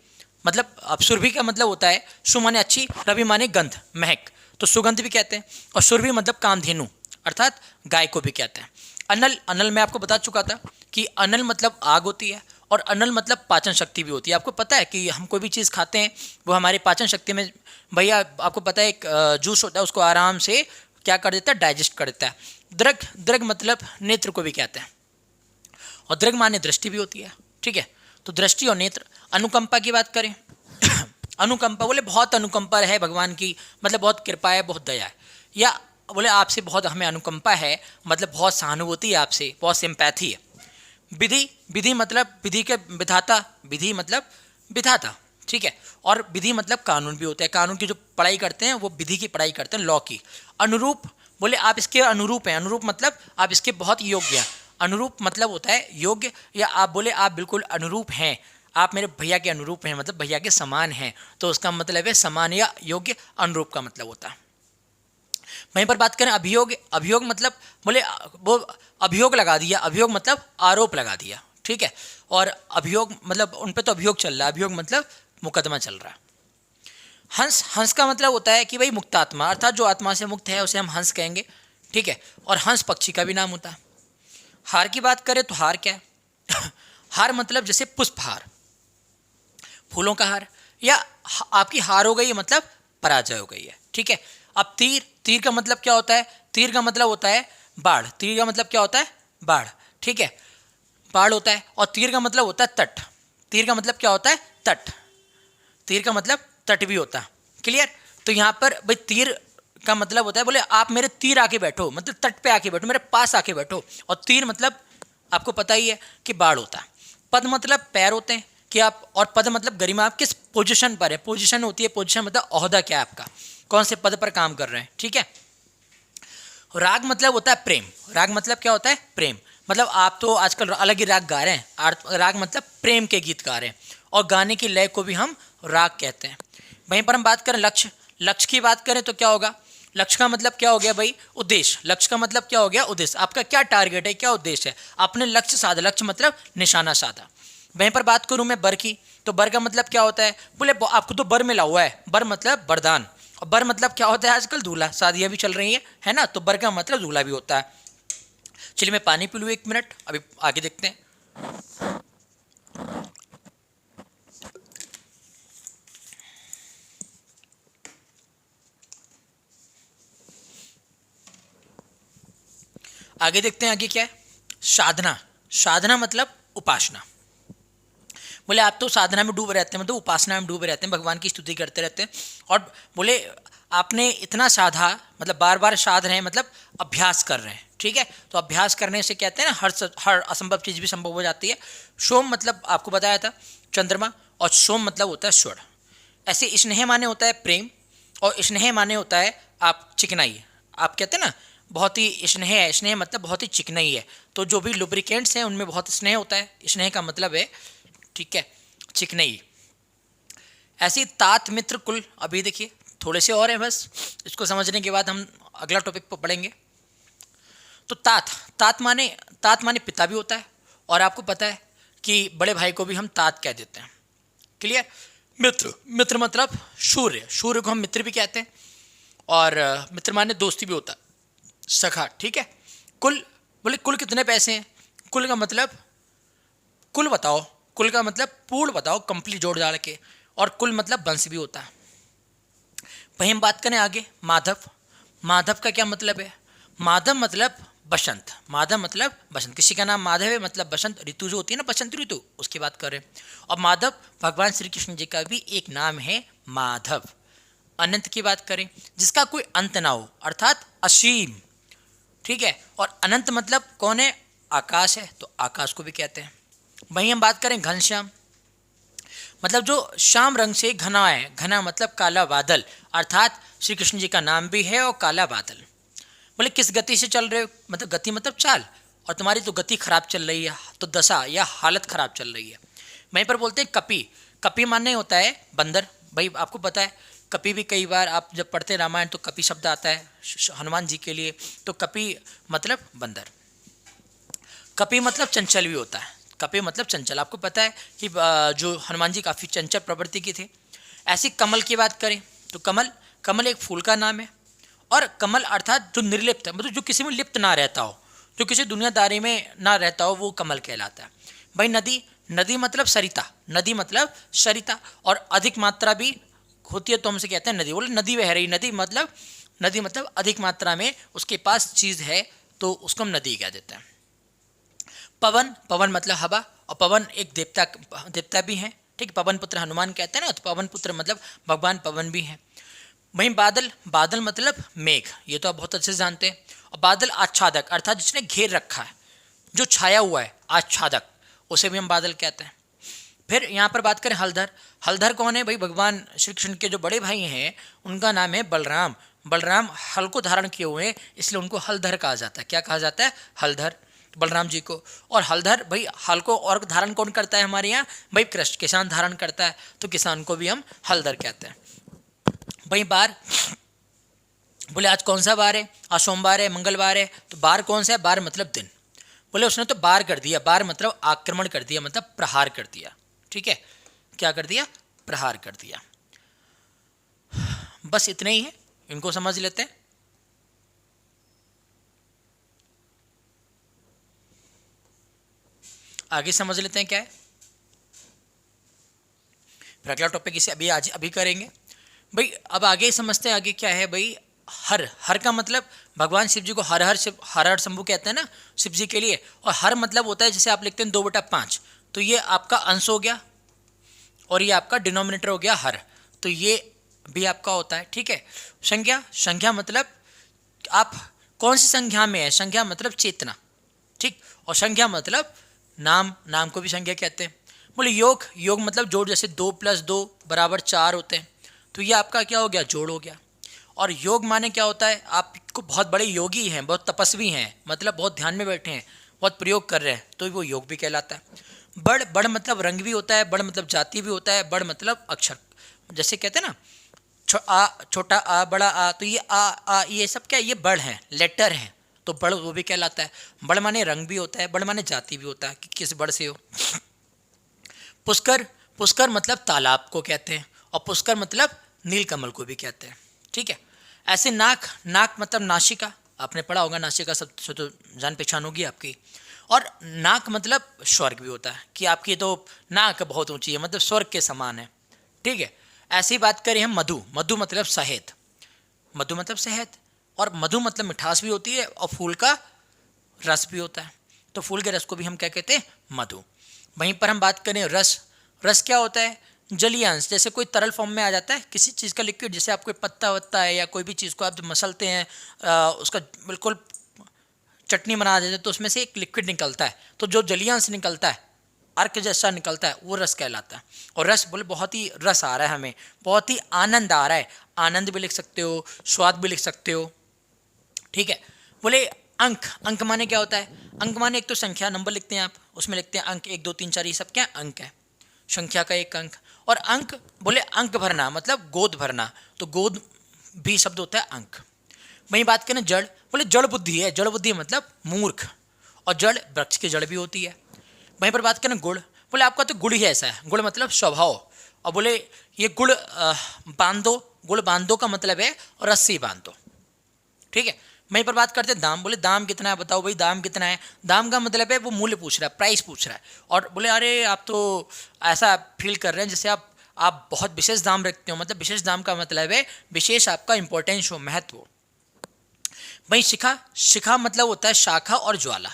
Speaker 1: मतलब, अब सुरभि का मतलब होता है सु माने अच्छी, रवि माने गंध, महक, तो सुगंध भी कहते हैं। और सुरभि मतलब कामधेनु अर्थात गाय को भी कहते हैं। अनल, अनल मैं आपको बता चुका था कि अनल मतलब आग होती है, और अनल मतलब पाचन शक्ति भी होती है। आपको पता है कि हम कोई भी चीज़ खाते हैं वो हमारी पाचन शक्ति में, भैया आपको पता है एक जूस होता है उसको आराम से क्या कर देता है, डाइजेस्ट कर देता है। दृग, दृग मतलब नेत्र को भी कहते हैं, और दृग माने दृष्टि भी होती है। ठीक है, तो दृष्टि और नेत्र। अनुकंपा की बात करें, अनुकंपा बोले बहुत अनुकंपा है भगवान की, मतलब बहुत कृपा है, बहुत दया है, या बोले आपसे बहुत हमें अनुकंपा है, मतलब बहुत सहानुभूति है आपसे, बहुत सिंपैथी है। विधि, विधि मतलब विधि के विधाता, विधि मतलब विधाता, ठीक है। और विधि मतलब कानून भी होता है, कानून की जो पढ़ाई करते हैं वो विधि की पढ़ाई करते हैं, लॉ की। अनुरूप, बोले आप इसके अनुरूप हैं, अनुरूप मतलब आप इसके बहुत योग्य हैं, अनुरूप मतलब होता है योग्य, या आप बोले आप बिल्कुल अनुरूप हैं, आप मेरे भैया के अनुरूप हैं, मतलब भैया के समान हैं, तो उसका मतलब है समान या योग्य, अनुरूप का मतलब होता है। वहीं पर बात करें अभियोग, अभियोग मतलब बोले वो अभियोग लगा दिया, अभियोग मतलब आरोप लगा दिया, ठीक है। और अभियोग मतलब उन पे तो अभियोग चल रहा है, अभियोग मतलब मुकदमा चल रहा है। हंस, हंस का मतलब होता है कि भाई मुक्तात्मा, अर्थात जो आत्मा से मुक्त है उसे हम हंस कहेंगे, ठीक है। और हंस पक्षी का भी नाम होता है। हार की बात करें तो हार क्या है? हार मतलब जैसे पुष्पहार, फूलों का हार, या आपकी हार हो गई है मतलब पराजय हो गई है, ठीक है। अब तीर, तीर का मतलब क्या होता है? तीर का मतलब होता है बाढ़, तीर का मतलब क्या होता है? बाढ़, ठीक है, बाढ़ होता है। और तीर का मतलब होता है तट, तीर का मतलब क्या होता है? तट, तीर का मतलब तट भी होता है, क्लियर। तो यहाँ पर भाई तीर का मतलब होता है बोले आप मेरे तीर आके बैठो, मतलब तट पे आके बैठो, मेरे पास आके बैठो। और तीर मतलब आपको पता ही है कि बाढ़ होता है। पद मतलब पैर होते हैं कि आप, और पद मतलब गरिमा, आप किस पोजीशन पर है, पोजीशन होती है, पोजीशन मतलब ओहदा क्या है आपका, कौन से पद पर काम कर रहे हैं, ठीक है। राग मतलब होता है प्रेम, राग मतलब क्या होता है? प्रेम, मतलब आप तो आजकल अलग ही राग गा रहे हैं, राग मतलब प्रेम के गीत गा रहे हैं, और गाने की लय को भी हम राग कहते हैं। वहीं पर हम बात करें लक्ष्य, लक्ष्य की बात करें तो क्या होगा? लक्ष्य का मतलब क्या हो गया भाई? उद्देश्य, लक्ष्य का मतलब क्या हो गया? उद्देश्य, आपका क्या टारगेट है, क्या उद्देश्य है, आपने लक्ष्य साधा, लक्ष्य मतलब निशाना साधा। वहीं पर बात करूं मैं बर की, तो बर का मतलब क्या होता है? बोले आपको तो बर मिला हुआ है, बर मतलब वरदान, और बर मतलब क्या होता है? आजकल दूल्हा, शादियां भी चल रही है ना, तो बर का मतलब दूल्हा भी होता है। चलिए मैं पानी पी लूँ 1 मिनट, अभी आगे देखते हैं। आगे देखते हैं, आगे क्या है? साधना, साधना मतलब उपासना। बोले आप तो साधना में डूबे रहते हैं, मतलब उपासना में डूबे रहते हैं, भगवान की स्तुति करते रहते हैं, और बोले आपने इतना साधा, मतलब बार बार साध रहे हैं, मतलब अभ्यास कर रहे हैं, ठीक है। तो अभ्यास करने से कहते हैं ना हर असंभव चीज़ भी संभव हो जाती है। सोम मतलब आपको बताया था चंद्रमा, और सोम मतलब होता है स्वर्ण। ऐसे स्नेह माने होता है प्रेम, और स्नेह माने होता है आप चिकनाई, आप कहते हैं ना बहुत ही स्नेह है, स्नेह मतलब बहुत ही चिकनाई है, तो जो भी लुब्रिकेंट्स हैं उनमें बहुत स्नेह होता है, स्नेह का मतलब है, ठीक है। चिकनई। ऐसे ही तात मित्र कुल, अभी देखिए थोड़े से और हैं बस, इसको समझने के बाद हम अगला टॉपिक पर पढ़ेंगे। तो तात, तात माने पिता भी होता है, और आपको पता है कि बड़े भाई को भी हम तात कह देते हैं। क्लियर। मित्र, मित्र मतलब सूर्य, सूर्य को हम मित्र भी कहते हैं, और मित्र माने दोस्ती भी होता है, सखा। ठीक है। कुल, बोले कुल कितने पैसे हैं? कुल का मतलब, कुल बताओ, कुल का मतलब पूर्ण बताओ, कंप्लीट जोड़ जाड़ के, और कुल मतलब वंश भी होता है। वहीं हम बात करें आगे माधव। माधव का क्या मतलब है? माधव मतलब बसंत, माधव मतलब बसंत। किसी का नाम माधव है मतलब बसंत ऋतु जो होती है ना, बसंत ऋतु, उसकी बात करें। और माधव भगवान श्री कृष्ण जी का भी एक नाम है माधव। अनंत की बात करें, जिसका कोई अंत ना हो, अर्थात असीम। ठीक है। और अनंत मतलब कौन है? आकाश है, तो आकाश को भी कहते हैं। वहीं हम बात करें घनश्याम, मतलब जो श्याम रंग से घना है, घना मतलब काला बादल, अर्थात श्री कृष्ण जी का नाम भी है और काला बादल। बोले किस गति से चल रहे हो? मतलब गति मतलब चाल, और तुम्हारी तो गति खराब चल रही है, तो दशा या हालत खराब चल रही है। वहीं पर बोलते हैं कपि। कपि माने होता है बंदर। भाई आपको पता है कपि भी, कई बार आप जब पढ़ते हैं रामायण तो कपि शब्द आता है हनुमान जी के लिए, तो कपि मतलब बंदर। कपि मतलब चंचल भी होता है, कपि मतलब चंचल। आपको पता है कि जो हनुमान जी काफ़ी चंचल प्रवृत्ति के थे। ऐसी कमल की बात करें तो कमल, कमल एक फूल का नाम है, और कमल अर्थात जो निर्लिप्त है, मतलब जो किसी में लिप्त ना रहता हो, जो किसी दुनियादारी में ना रहता हो, वो कमल कहलाता है। भाई नदी, नदी मतलब सरिता, नदी मतलब सरिता, और अधिक मात्रा भी होती है तो हमसे कहते हैं नदी। बोले नदी बह रही, नदी मतलब अधिक मात्रा में उसके पास चीज़ है, तो उसको हम नदी कह देते हैं। पवन, पवन मतलब हवा, और पवन एक देवता भी हैं। ठीक, पवन पुत्र हनुमान कहते हैं ना, तो पवन पुत्र मतलब भगवान पवन भी हैं। वहीं बादल, बादल मतलब मेघ, ये तो आप बहुत अच्छे से जानते हैं। और बादल आच्छादक, अर्थात जिसने घेर रखा है, जो छाया हुआ है, आच्छादक, उसे भी हम बादल कहते हैं। फिर यहाँ पर बात करें हलधर। हलधर कौन है? भाई भगवान श्री कृष्ण के जो बड़े भाई हैं उनका नाम है बलराम। बलराम हल को धारण किए हुए हैं, इसलिए उनको हलधर कहा जाता है। क्या कहा जाता है? हलधर, बलराम जी को। और हलधर, भाई हल को और धारण कौन करता है हमारे यहाँ? भाई कृष्ण, किसान धारण करता है, तो किसान को भी हम हलधर कहते हैं। भाई बार, बोले आज कौन सा बार है? आज सोमवार है, मंगलवार है, तो बार कौन सा है? बार मतलब दिन। बोले उसने तो बार कर दिया, बार मतलब आक्रमण कर दिया, मतलब प्रहार कर दिया। ठीक है, क्या कर दिया? प्रहार कर दिया। बस इतने ही है, इनको समझ लेते हैं। आगे समझ लेते हैं क्या है। फिर अगला टॉपिक इसे अभी करेंगे। भाई अब आगे समझते हैं आगे क्या है। भाई हर, हर का मतलब भगवान शिव जी को हर हर शंभु कहते हैं ना शिव जी के लिए। और हर मतलब होता है जैसे आप लिखते हैं 2/5, तो ये आपका अंश हो गया, और ये आपका डिनोमिनेटर हो गया हर, तो ये भी आपका होता है। ठीक है। संज्ञा, संज्ञा मतलब आप कौन सी संख्या में है? संख्या मतलब चेतना। ठीक। और संख्या मतलब नाम, नाम को भी संख्या कहते हैं। बोले योग, योग मतलब जोड़, जैसे 2 + 2 = 4 होते हैं, तो ये आपका क्या हो गया? जोड़ हो गया। और योग माने क्या होता है? आपको बहुत बड़े योगी हैं, बहुत तपस्वी हैं, मतलब बहुत ध्यान में बैठे हैं, बहुत प्रयोग कर रहे हैं, तो वो योग भी कहलाता है। बड़, बड़ मतलब रंग भी होता है, बड़ मतलब जाति भी होता है, बड़ मतलब अक्षर, जैसे कहते हैं ना छोटा आ बड़ा आ, तो ये आ ये सब क्या है? ये बड़ हैं, लेटर हैं, तो बड़ वो भी कहलाता है। बड़ माने रंग भी होता है, बड़ माने जाति भी होता है कि किस बड़ से हो। पुष्कर, पुष्कर मतलब तालाब को कहते हैं, और पुष्कर मतलब नीलकमल को भी कहते हैं। ठीक है। ऐसे नाक, नाक मतलब नासिका, आपने पढ़ा होगा नासिका सब तो जान पहचान होगी आपकी। और नाक मतलब स्वर्ग भी होता है, कि आपकी तो नाक बहुत ऊंची है, मतलब स्वर्ग के समान है। ठीक है। ऐसी ही बात करें हम मधु, मधु मतलब शहद, मधु मतलब शहद, और मधु मतलब मिठास भी होती है, और फूल का रस भी होता है, तो फूल के रस को भी हम क्या कहते हैं? मधु। वहीं पर हम बात करें रस, रस क्या होता है? जलीय अंश, जैसे कोई तरल फॉर्म में आ जाता है किसी चीज़ का लिक्विड, जैसे आप कोई पत्ता वत्ता है या कोई भी चीज़ को आप जब मसलते हैं, उसका बिल्कुल चटनी बना देते हैं, तो उसमें से एक लिक्विड निकलता है, तो जो जलीय अंश निकलता है, अर्क जैसा निकलता है, वो रस कहलाता है। और रस बोले बहुत ही रस आ रहा है हमें, बहुत ही आनंद आ रहा है, आनंद भी लिख सकते हो, स्वाद भी लिख सकते हो। ठीक है। बोले अंक, अंक माने क्या होता है? अंक माने एक तो संख्या, नंबर लिखते हैं आप, उसमें लिखते हैं अंक 1 2 3 4, ये सब क्या अंक है। संख्या का एक अंक। और अंक बोले अंक भरना मतलब गोद भरना, तो गोद भी शब्द होता है अंक। वहीं बात करें जड़, बोले जड़ बुद्धि है, जड़ बुद्धि मतलब मूर्ख, और जड़ वृक्ष की जड़ भी होती है। वहीं पर बात करें गुड़, बोले आपका तो गुड़ ही ऐसा है, गुड़ मतलब स्वभाव, और बोले ये गुड़ बांधो, गुड़ बांधो का मतलब है रस्सी बांधो, ठीक है। वहीं पर बात करते हैं दाम, बोले दाम कितना है बताओ भाई, दाम कितना है। दाम का मतलब है वो मूल्य पूछ रहा है, प्राइस पूछ रहा है। और बोले अरे आप तो ऐसा फील कर रहे हैं जैसे आप बहुत विशेष दाम रखते हो, मतलब विशेष दाम का मतलब है विशेष आपका इंपॉर्टेंस हो, महत्व हो। वहीं शिखा, शिखा मतलब होता है शाखा और ज्वाला।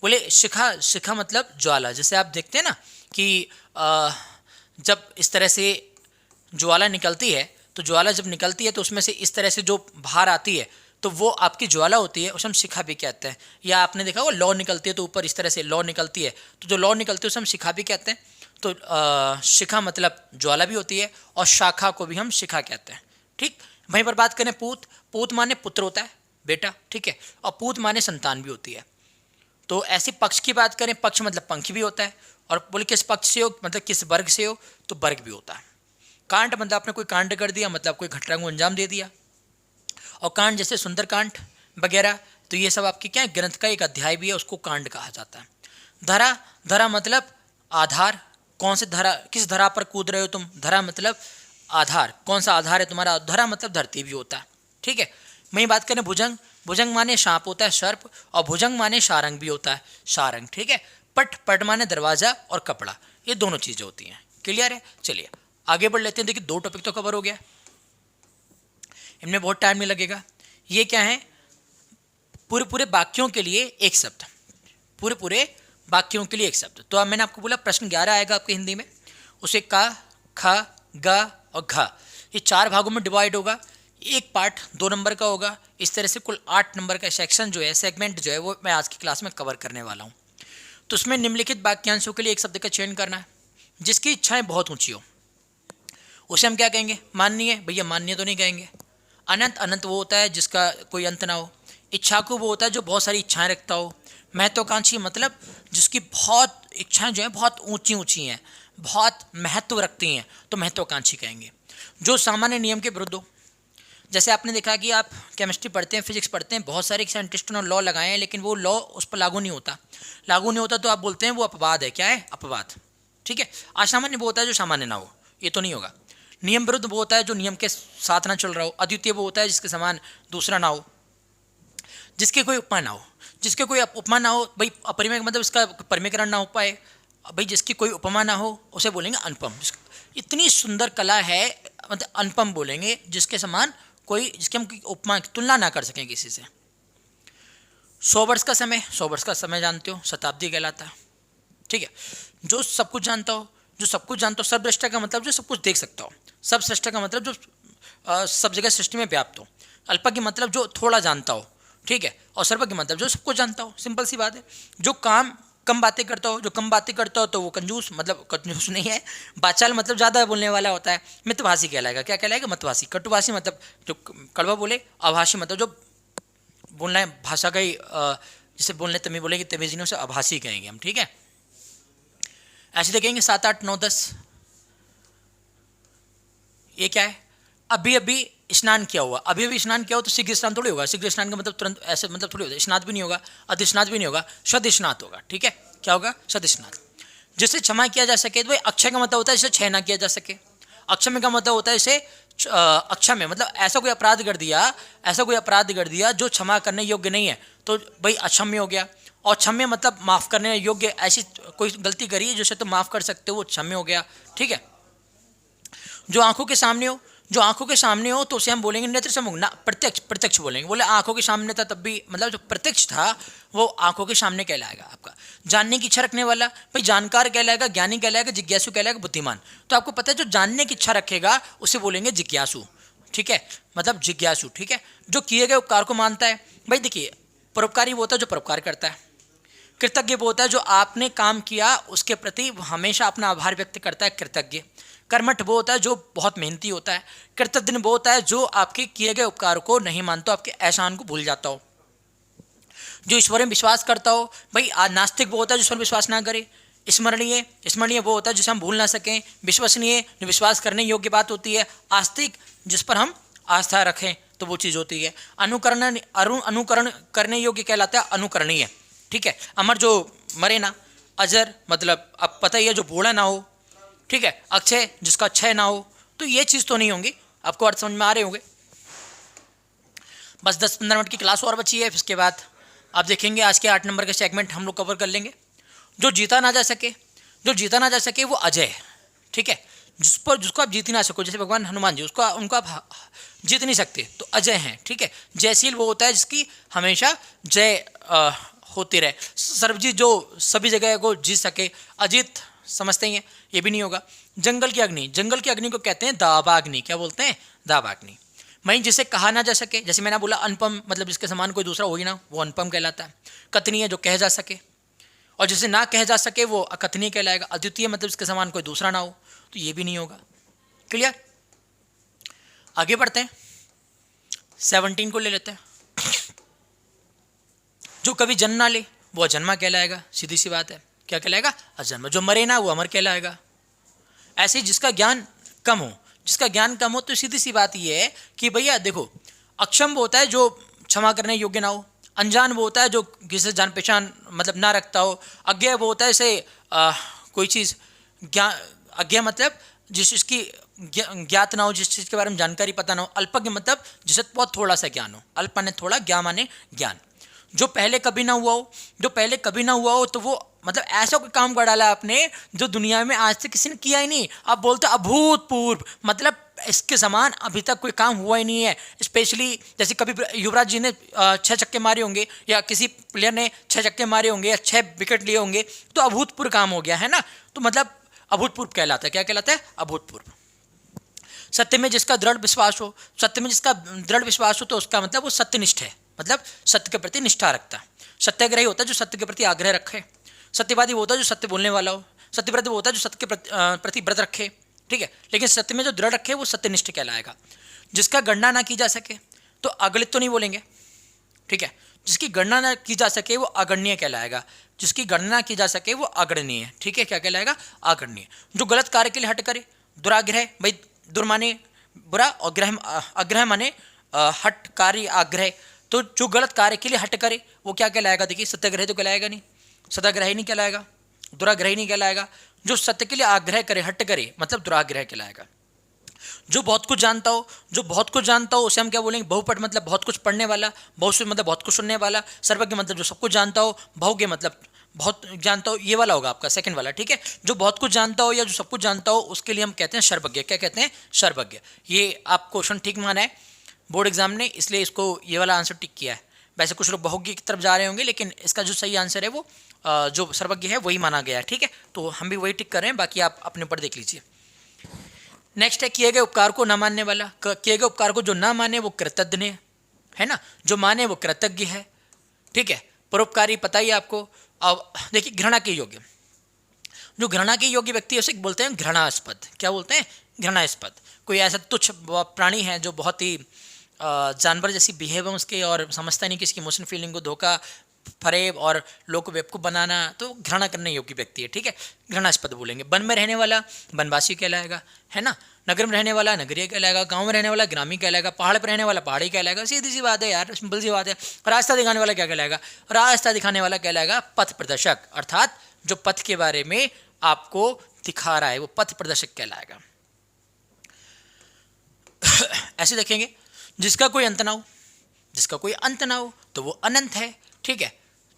Speaker 1: बोले शिखा, शिखा मतलब ज्वाला, जैसे आप देखते हैं ना कि जब इस तरह से ज्वाला निकलती है, तो ज्वाला जब निकलती है तो उसमें से इस तरह से जो बाहर आती है तो वो आपकी ज्वाला होती है, उसे हम शिखा भी कहते हैं। या आपने देखा वो लौ निकलती है तो ऊपर इस तरह से लौ निकलती है, तो जो लौ निकलती है उसे हम शिखा भी कहते हैं। तो शिखा मतलब ज्वाला भी होती है, और शाखा को भी हम शिखा कहते हैं, ठीक। वहीं पर बात करें पूत, पूत माने पुत्र होता है, बेटा, ठीक है, और पूत माने संतान भी होती है। तो ऐसे पक्ष की बात करें, पक्ष मतलब पंख भी होता है, और बोले किस पक्ष से हो मतलब किस वर्ग से हो, तो वर्ग भी होता है। कांड मतलब आपने कोई कांड कर दिया, मतलब कोई घटना को अंजाम दे दिया। और कांड जैसे सुंदरकांड वगैरह, तो ये सब आपकी क्या है, ग्रंथ का एक अध्याय भी है, उसको कांड कहा जाता है। धरा, धरा मतलब आधार, कौन से धरा, किस धरा पर कूद रहे हो तुम, धरा मतलब आधार, कौन सा आधार है तुम्हारा, धरा मतलब धरती भी होता है, ठीक है। वहीं बात करें भुजंग, भुजंग माने सांप होता है, सर्प, और भुजंग माने सारंग भी होता है, सारंग, ठीक है। पट, पट माने दरवाजा और कपड़ा, ये दोनों चीजें होती हैं। क्लियर है, चलिए आगे बढ़ लेते हैं। देखिए 2 टॉपिक तो कवर हो गया, इनमें बहुत टाइम नहीं लगेगा। ये क्या है, पूरे पूरे वाक्यों के लिए एक शब्द, पूरे पूरे वाक्यों के लिए एक शब्द। तो अब मैंने आपको बोला प्रश्न 11 आएगा आपके हिंदी में, उसे का, ख, ग और घ, ये 4 भागों में डिवाइड होगा। एक पार्ट 2 नंबर का होगा। इस तरह से कुल 8 नंबर का सेक्शन जो है, सेगमेंट जो है, वो मैं आज की क्लास में कवर करने वाला हूँ। तो उसमें निम्नलिखित वाक्यांशों के लिए एक शब्द का चयन करना है। जिसकी इच्छाएं बहुत ऊंची हो उसे हम क्या कहेंगे, माननीय, भैया माननीय तो नहीं कहेंगे। अनंत, अनंत वो होता है जिसका कोई अंत ना हो। इच्छाकु वो होता है जो बहुत सारी इच्छाएं रखता हो। महत्वाकांक्षी मतलब जिसकी बहुत इच्छाएं जो हैं बहुत ऊंची ऊंची हैं, बहुत महत्व रखती हैं, तो महत्वाकांक्षी कहेंगे। जो सामान्य नियम के विरुद्ध हो, जैसे आपने देखा कि आप केमिस्ट्री पढ़ते हैं, फिजिक्स पढ़ते हैं, बहुत सारे साइंटिस्टों ने लॉ लगाए हैं, लेकिन वो लॉ उस पर लागू नहीं होता। लागू नहीं होता तो आप बोलते हैं वो अपवाद है। क्या है, अपवाद, ठीक है। असामान्य वो होता है जो सामान्य ना हो, ये तो नहीं होगा। नियम विरुद्ध वो होता है जो नियम के साथ ना चल रहा हो। अद्वितीय वो होता है जिसके समान दूसरा ना हो। जिसके कोई उपमा ना हो, जिसके कोई उपमा ना हो, भाई अपरिमेय मतलब इसका परिमेयकरण ना हो पाए, भाई जिसकी कोई उपमा ना हो उसे बोलेंगे अनुपम। इतनी सुंदर कला है, मतलब अनुपम बोलेंगे, जिसके समान कोई, जिसके हम उपमा तुलना ना कर सकें किसी से। 100 वर्ष का समय, 100 वर्ष का समय जानते हो, शताब्दी कहलाता है, ठीक है। जो सब कुछ जानता हो, जो सब कुछ जानता हो। सर्वद्रष्टा का मतलब जो सब कुछ देख सकता हो। सब सृष्टा का मतलब जो सब जगह सृष्टि में व्याप्त हो। अल्प की मतलब जो थोड़ा जानता हो, ठीक है। और सर्व की मतलब जो सब कुछ जानता हो। सिंपल सी बात है। जो काम कम बातें करता हो, जो कम बातें करता हो तो वो कंजूस, मतलब कंजूस नहीं है। बाचाल मतलब ज़्यादा बोलने वाला होता है। मितभाषी कहलाएगा। क्या कहलाएगा, मतभाषी। कटुभाषी मतलब जो कड़वा बोले। अभाषी मतलब जो बोलना है भाषा का ही, जिसे बोलने तमीज बोलेगी तमीजी उसे अभाषी कहेंगे हम, ठीक है। ऐसे देखेंगे 7, 8, 9, 10। ये क्या है, अभी अभी स्नान किया हुआ। अभी अभी स्नान किया हो तो शीघ्र स्नान थोड़ी होगा। शीघ्र स्नान का मतलब तुरंत ऐसे मतलब थोड़ी होता है। स्नात भी नहीं होगा, अधिस्नात भी नहीं होगा, सदिस्नात होगा, ठीक है। क्या होगा, सदिस्नात। जिससे क्षमा किया जा सके, तो भाई अक्षय का मतलब होता है जिसे क्षय ना किया जा सके। अक्षम्य का मतलब होता है इसे अक्षम्य मतलब ऐसा कोई अपराध कर दिया, ऐसा कोई अपराध कर दिया जो क्षमा करने योग्य नहीं है, तो भाई अक्षम्य हो गया। और क्षम्य मतलब माफ़ करने योग्य, ऐसी कोई गलती करी है जिसे तुम माफ़ कर सकते हो, वो क्षम्य हो गया, ठीक है। जो आंखों के सामने हो, जो आंखों के सामने हो तो उसे हम बोलेंगे नेत्र सम्मुख ना, प्रत्यक्ष, प्रत्यक्ष बोलेंगे। बोले आंखों के सामने था तब भी, मतलब जो प्रत्यक्ष था वो आंखों के सामने कहलाएगा आपका। जानने की इच्छा रखने वाला, भाई जानकार कहलाएगा, ज्ञानी कहलाएगा, जिज्ञासु कहलाएगा, बुद्धिमान। तो आपको पता है जो जानने की इच्छा रखेगा उसे बोलेंगे जिज्ञासु, ठीक है, मतलब जिज्ञासु, ठीक है। जो किए गए उपकार को मानता है, भाई देखिए परोपकारी वो होता है जो परोपकार करता है। कृतज्ञ वो होता है जो आपने काम किया उसके प्रति हमेशा अपना आभार व्यक्त करता है, कृतज्ञ। कर्मठ वो होता है जो बहुत मेहनती होता है। कृतज्ञ वो होता है जो आपके किए गए उपकार को नहीं मानता, आपके एहसान को भूल जाता हो। जो ईश्वर में विश्वास करता हो, भाई नास्तिक वो होता है जो ईश्वर में विश्वास ना करे। स्मरणीय, स्मरणीय वो होता है जिसे हम भूल ना सकें। विश्वसनीय, जो विश्वास करने योग्य बात होती है। आस्तिक, जिस पर हम आस्था रखें तो वो चीज़ होती है। अनुकरण करने योग्य कहलाता है अनुकरणीय, ठीक है। अमर, जो मरे ना। अजर मतलब अब पता ही है, जो बूढ़ा ना हो, ठीक है। अक्षय, जिसका क्षय ना हो। तो ये चीज़ तो नहीं होंगी, आपको अर्थ समझ में आ रहे होंगे। बस 10-15 मिनट की क्लास और बची है, इसके बाद आप देखेंगे आज के 8 नंबर के सेगमेंट हम लोग कवर कर लेंगे। जो जीता ना जा सके, जो जीता ना जा सके वो अजय है, ठीक है। जिसको आप जीत ना सको, जैसे भगवान हनुमान जी, उनको आप जीत नहीं सकते तो अजय हैं, ठीक है। जयशील वो होता है जिसकी हमेशा जय होती रहे। सर्वजीत, जो सभी जगह को जीत सके। अजीत समझते ही हैं, ये भी नहीं होगा। जंगल की अग्नि, जंगल की अग्नि को कहते हैं दावाग्नि। क्या बोलते हैं? दावाग्नि। वहीं जिसे कहा ना जा सके, जैसे मैंने बोला अनुपम, मतलब जिसके समान कोई दूसरा हो ही ना, वो अनुपम कहलाता है। कथनीय, जो कह जा सके, और जिसे ना कह जा सके वो अकथनीय कहलाएगा। अद्वितीय, मतलब इसके समान कोई दूसरा ना हो, तो ये भी नहीं होगा। क्लियर? आगे बढ़ते हैं, 17 को ले लेते हैं। जो कभी जन्म ना ले वो अजन्मा कहलाएगा, सीधी सी बात है। क्या कहलाएगा? अजन्मा। जो मरे ना वो अमर कहलाएगा। ऐसे जिसका ज्ञान कम हो, जिसका ज्ञान कम हो, तो सीधी सी बात ये है कि भैया देखो, अक्षम वो होता है जो क्षमा करने योग्य ना हो। अनजान वो होता है जो किसी जान पहचान मतलब ना रखता हो। अज्ञा वो होता है जैसे कोई चीज़ अज्ञा मतलब जिस चीज़ की ज्ञात ना हो, जिस चीज़ के बारे में जानकारी पता ना हो। अल्पज्ञ मतलब जिसे बहुत थोड़ा सा ज्ञान हो। अल्प माने थोड़ा, ज्ञा माने ज्ञान। जो पहले कभी ना हुआ हो, जो पहले कभी ना हुआ हो, तो वो मतलब ऐसा कोई काम कर डाला आपने जो दुनिया में आज तक किसी ने किया ही नहीं। आप बोलते अभूतपूर्व, मतलब इसके समान अभी तक कोई काम हुआ ही नहीं है। स्पेशली जैसे कभी युवराज जी ने 6 छक्के मारे होंगे, या किसी प्लेयर ने 6 छक्के मारे होंगे, या 6 विकेट लिए होंगे, तो अभूतपूर्व काम हो गया है ना। तो मतलब अभूतपूर्व कहलाता है। क्या कहलाता है? अभूतपूर्व। सत्य में जिसका दृढ़ विश्वास हो, सत्य में जिसका दृढ़ विश्वास हो, तो उसका मतलब वो सत्यनिष्ठ है, मतलब सत्य के प्रति निष्ठा रखता है। सत्याग्रही होता है जो सत्य के प्रति आग्रह रखे। सत्यवादी वो होता है जो सत्य बोलने वाला हो। सत्यव्रत वो होता है जो सत्य के प्रति व्रत रखे, ठीक है। लेकिन सत्य में जो दृढ़ रखे वो सत्यनिष्ठ कहलाएगा। जिसका गणना ना की जा सके तो अगलित तो नहीं बोलेंगे, ठीक है। जिसकी गणना ना की जा सके वो अगण्य कहलाएगा। जिसकी गणना की जा सके वो अगणनीय, ठीक है। क्या कहलाएगा? अगणनीय। जो गलत कार्य के लिए हट करे, दुराग्रह, भाई दुर माने बुरा, और ग्रह अग्रह माने हट, कार्य, आग्रह। तो जो गलत कार्य के लिए हट करे वो क्या कहलाएगा? देखिए, सत्याग्रह तो कहलाएगा नहीं, सदाग्रह नहीं कहलाएगा, दुराग्रह नहीं कहलाएगा। जो सत्य के लिए आग्रह करे, हट करे, मतलब दुराग्रह कहलाएगा। जो बहुत कुछ जानता हो, जो बहुत कुछ जानता हो उसे हम क्या बोलेंगे? बहुपट, मतलब बहुत कुछ पढ़ने वाला। बहुश्रुत मतलब बहुत कुछ सुनने वाला। सर्वज्ञ मतलब जो सब कुछ जानता हो। बहुज्ञ मतलब बहुत जानता हो, ये वाला होगा आपका सेकंड वाला, ठीक है। जो बहुत कुछ जानता हो या जो सब कुछ जानता हो उसके लिए हम कहते हैं सर्वज्ञ। क्या कहते हैं? सर्वज्ञ। ये आप क्वेश्चन ठीक माना है बोर्ड एग्जाम ने, इसलिए इसको ये वाला आंसर टिक किया है। वैसे कुछ लोग बहुज्ञ की तरफ जा रहे होंगे, लेकिन इसका जो सही आंसर है वो जो सर्वज्ञ है वही माना गया है, ठीक है। तो हम भी वही टिक कर रहे हैं, बाकी आप अपने ऊपर देख लीजिए। नेक्स्ट है किए गए उपकार को न मानने वाला। किए गए उपकार को जो ना माने वो कृतज्ञ है ना, जो माने वो कृतज्ञ है, ठीक है। परोपकारी पता ही आपको। अब देखिए, घृणा के योग्य, जो घृणा के योग्य व्यक्ति है उसे बोलते हैं घृणास्पद। क्या बोलते हैं? घृणास्पद। कोई ऐसा तुच्छ प्राणी है जो बहुत ही जानवर जैसी बिहेव है उसके, और समझता नहीं कि इसकी इमोशन फीलिंग को धोखा, फरेब और लोग को बेवकूफ़ बनाना, तो घृणा करने योग्य व्यक्ति है, ठीक है। घृणास्पद बोलेंगे। वन में रहने वाला वनवासी कहलाएगा, है ना। नगर में रहने वाला नगरीय कहलाएगा। गांव में रहने वाला ग्रामीण कहलाएगा। पहाड़ पर रहने वाला पहाड़ी कहलाएगा। सीधी सी बात है यार, सिंपल सी बात है। रास्ता दिखाने वाला क्या कहलाएगा? रास्ता दिखाने वाला कहलाएगा पथ प्रदर्शक, अर्थात जो पथ के बारे में आपको दिखा रहा है वो पथ प्रदर्शक कहलाएगा। ऐसे देखेंगे, जिसका कोई अंत ना हो, जिसका कोई अंत ना हो तो वो अनंत है, ठीक है।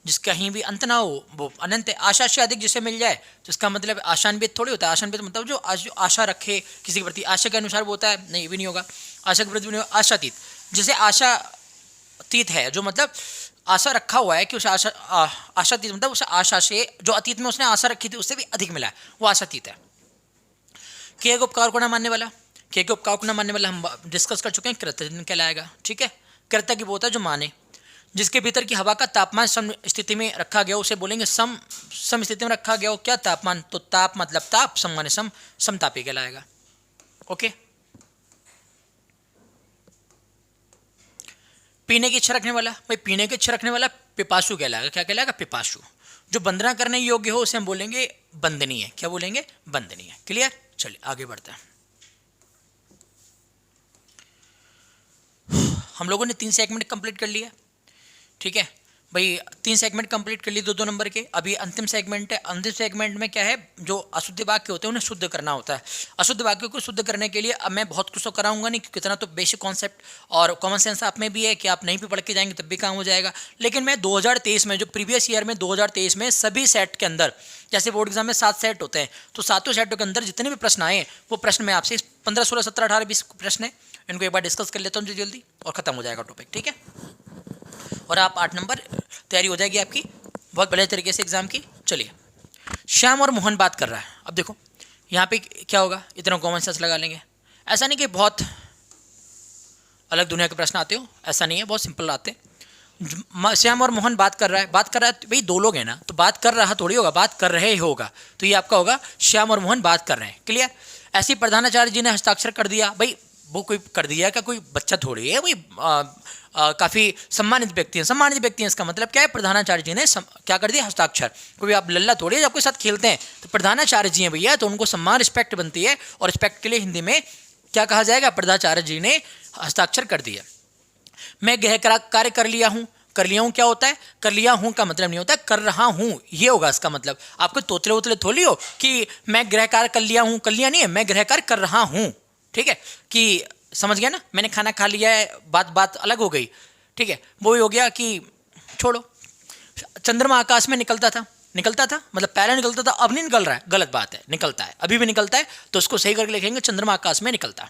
Speaker 1: जिसका कहीं भी अंत ना हो वो अनंत है। आशा से अधिक जिसे मिल जाए तो इसका मतलब आशान्वित थोड़ी होता है। आशान्वित मतलब जो आशा रखे किसी के प्रति, आशा के अनुसार वो होता है, नहीं, ये भी नहीं होगा। आशा के प्रति भी नहीं होगा। आशातीत, जिसे आशातीत है, जो मतलब आशा रखा हुआ है कि उसे आशातीत मतलब उसे आशा से, जो अतीत में उसने आशा रखी थी उससे भी अधिक मिला है, वो आशातीत है। किए गए उपकार को न मानने वाला, किए गए उपकार को न मानने वाला हम डिस्कस कर चुके हैं, कृतज्ञ कहलाएगा, ठीक है। कृतज्ञ वो होता है जो माने। जिसके भीतर की हवा का तापमान सम स्थिति में रखा गया उसे बोलेंगे सम स्थिति में रखा गया हो। क्या? तापमान। तो ताप मतलब ताप, सम माने समतापी कहलाएगा, ओके। पीने की इच्छा रखने वाला, भाई पीने की इच्छा रखने वाला पिपासु कहलाएगा। क्या कहलाएगा? पिपासु। जो वंदना करने योग्य हो उसे हम बोलेंगे बंदनीय है। क्या बोलेंगे? बंदनीय। क्लियर? चलिए आगे बढ़ते हैं। हम लोगों ने 3 सेगमेंट कंप्लीट कर लिया, ठीक है भाई, 3 सेगमेंट कंप्लीट कर लिए 2-2 नंबर के। अभी अंतिम सेगमेंट है। अंतिम सेगमेंट में क्या है, जो अशुद्ध वाक्य होते हैं उन्हें शुद्ध करना होता है। अशुद्ध वाक्यों को शुद्ध करने के लिए अब मैं बहुत कुछ तो कराऊंगा नहीं, क्योंकि इतना तो बेसिक कॉन्सेप्ट और कॉमन सेंस आप में भी है कि आप नहीं भी पढ़ के जाएंगे तब भी काम हो जाएगा। लेकिन मैं 2023 में, जो प्रीवियस ईयर में 2023 में सभी सेट के अंदर, जैसे बोर्ड एग्जाम में 7 सेट होते हैं, तो 7 सेटों के अंदर जितने भी प्रश्न आए वो प्रश्न मैं आपसे 15, 16, 17, 18, 20 प्रश्न है, इनको एक बार डिस्कस कर लेता हूँ जल्दी और खत्म हो जाएगा टॉपिक, ठीक है। और आप 8 नंबर तैयारी हो जाएगी आपकी बहुत बढ़िया तरीके से एग्जाम की। चलिए, श्याम और मोहन बात कर रहा है। अब देखो यहाँ पे क्या होगा, इतना कॉमन सेंस लगा लेंगे। ऐसा नहीं कि बहुत अलग दुनिया के प्रश्न आते हो, ऐसा नहीं है, बहुत सिंपल आते हैं। श्याम और मोहन बात कर रहा है, बात कर रहा है भाई, 2 लोग हैं ना, तो बात कर रहा थोड़ी होगा, बात कर रहे होगा, तो ये आपका होगा श्याम और मोहन बात कर रहे हैं। क्लियर? ऐसे ही प्रधानाचार्य जी ने हस्ताक्षर कर दिया, भाई वो कोई कर दिया क्या, कोई बच्चा थोड़ी है, भाई काफ़ी सम्मानित व्यक्ति हैं। सम्मानित व्यक्ति हैं इसका मतलब क्या है, प्रधानाचार्य जी ने क्या कर दिया, हस्ताक्षर। कोई आप लल्ला थोड़ी है जो आपके साथ खेलते हैं, तो प्रधानाचार्य जी हैं भैया, तो उनको सम्मान रिस्पेक्ट बनती है, और रिस्पेक्ट के लिए हिंदी में क्या कहा जाएगा, प्रधानाचार्य जी ने हस्ताक्षर कर दिया। मैं गृह कार्य कर लिया हूँ। कर लिया हूँ क्या होता है, कर लिया हूँ का मतलब नहीं होता कर रहा हूँ, ये होगा इसका मतलब। आपको तोतले उतले थोड़ी हो कि मैं गृह कार्य कर लिया हूँ, कर लिया नहीं है, मैं गृह कार्य कर रहा हूँ, ठीक है, कि समझ गया ना, मैंने खाना खा लिया है, बात अलग हो गई, ठीक है। वो ही हो गया कि छोड़ो। चंद्रमा आकाश में निकलता था मतलब पहले निकलता था, अब नहीं निकल रहा है, गलत बात है, निकलता है, अभी भी निकलता है, तो उसको सही करके लिखेंगे चंद्रमा आकाश में निकलता।